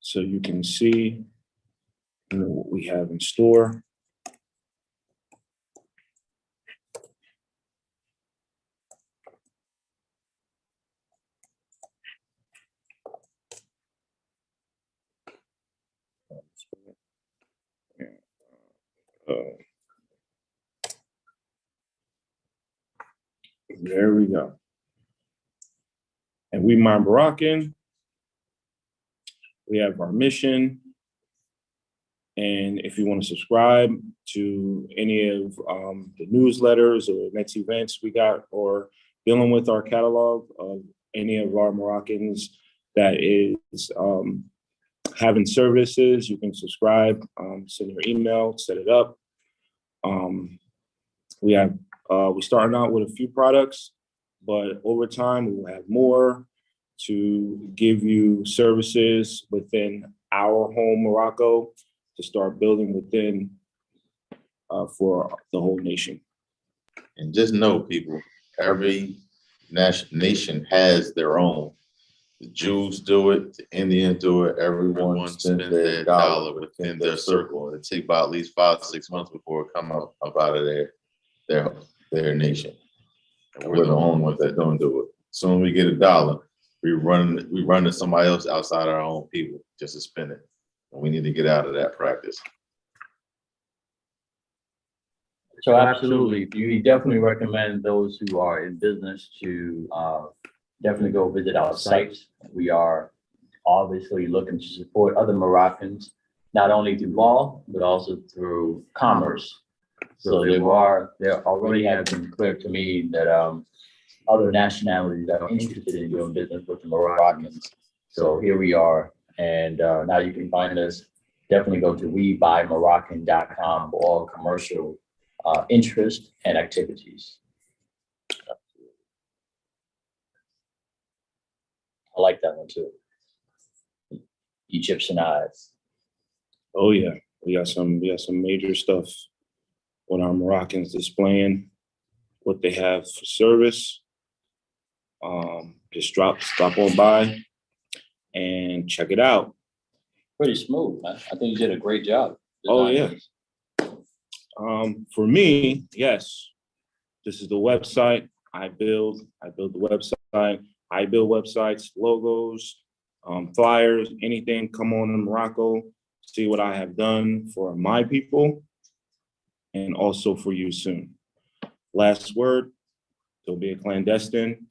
so you can see, what we have in store. There we go. And We My Moroccan, we have our mission. And if you want to subscribe to any of the newsletters or next events we got, or dealing with our catalog of any of our Moroccans that is having services, you can subscribe, send your email, set it up. We started out with a few products, but over time we will have more to give you services within our home Morocco to start building within for the whole nation. And just know, people, every nation has their own. The Jews do it, the Indians do it, everyone spends their dollar within their circle. It takes about at least 5-6 months before it come up out of their nation. And we're the only ones that don't do it. Soon as we get $1, we run to somebody else outside our own people just to spend it. And we need to get out of that practice. So absolutely, we definitely recommend those who are in business to definitely go visit our sites. We are obviously looking to support other Moroccans, not only through law, but also through commerce. So there already have been clear to me that other nationalities are interested in doing business with the Moroccans. So here we are, and now you can find us. Definitely go to WeBuyMoroccan.com for all commercial interest and activities. I like that one too. Egyptian eyes. Oh yeah, we got some major stuff with our Moroccans displaying what they have for service. Just stop on by and check it out. Pretty smooth, man. I think you did a great job. Oh yeah. For me, yes, this is the website I build. I build the website. I build websites, logos, flyers, anything. Come on in Morocco, see what I have done for my people and also for you soon. Last word, don't be a clandestine.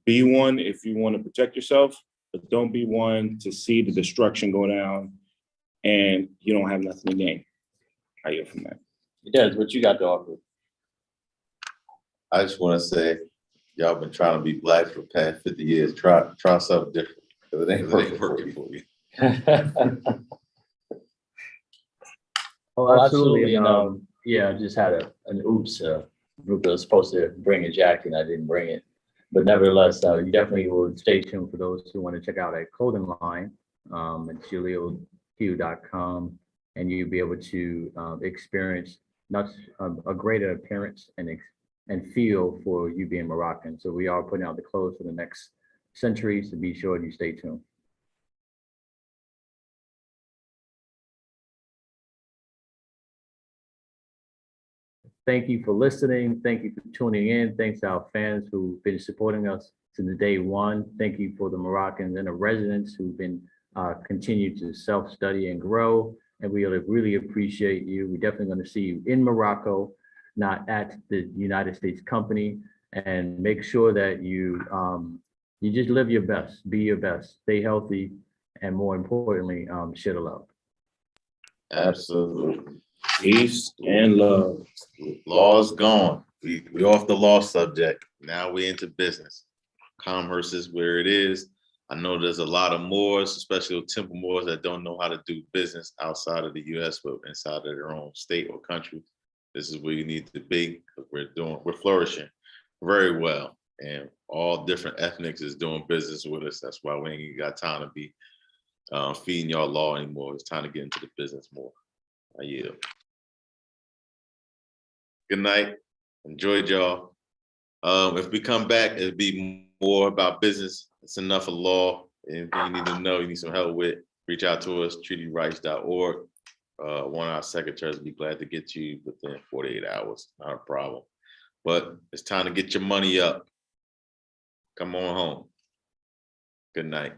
Be one if you want to protect yourself, but don't be one to see the destruction go down and you don't have nothing to gain. I get from that. Des, what you got to offer? I just want to say, y'all been trying to be black for the past 50 years. Try something different, because it ain't working for you. Oh, absolutely. And yeah, I just had an oops group that was supposed to bring a jacket and I didn't bring it. But nevertheless, you definitely will stay tuned for those who want to check out a clothing line at julioq.com, and you'll be able to experience not a greater appearance and feel for you being Moroccan. So we are putting out the clothes for the next century, so be sure you stay tuned. Thank you for listening. Thank you for tuning in. Thanks to our fans who've been supporting us since day one. Thank you for the Moroccans and the residents who've been continue to self-study and grow. And we really appreciate you. We're definitely going to see you in Morocco, not at the United States company. And make sure that you just live your best, be your best, stay healthy, and more importantly, share the love. Absolutely. Peace and love. Law's gone. We off the law subject. Now we're into business. Commerce is where it is. I know there's a lot of Moors, especially Temple Moors, that don't know how to do business outside of the US, but inside of their own state or country. This is where you need to be, because we're flourishing very well. And all different ethnics is doing business with us. That's why we ain't got time to be feeding y'all law anymore. It's time to get into the business more. I yield. Good night. Enjoyed y'all. If we come back, it'll be more about business. It's enough of law. Anything you need to know, you need some help with, reach out to us, treatyrights.org. One of our secretaries will be glad to get you within 48 hours. Not a problem. But it's time to get your money up. Come on home. Good night.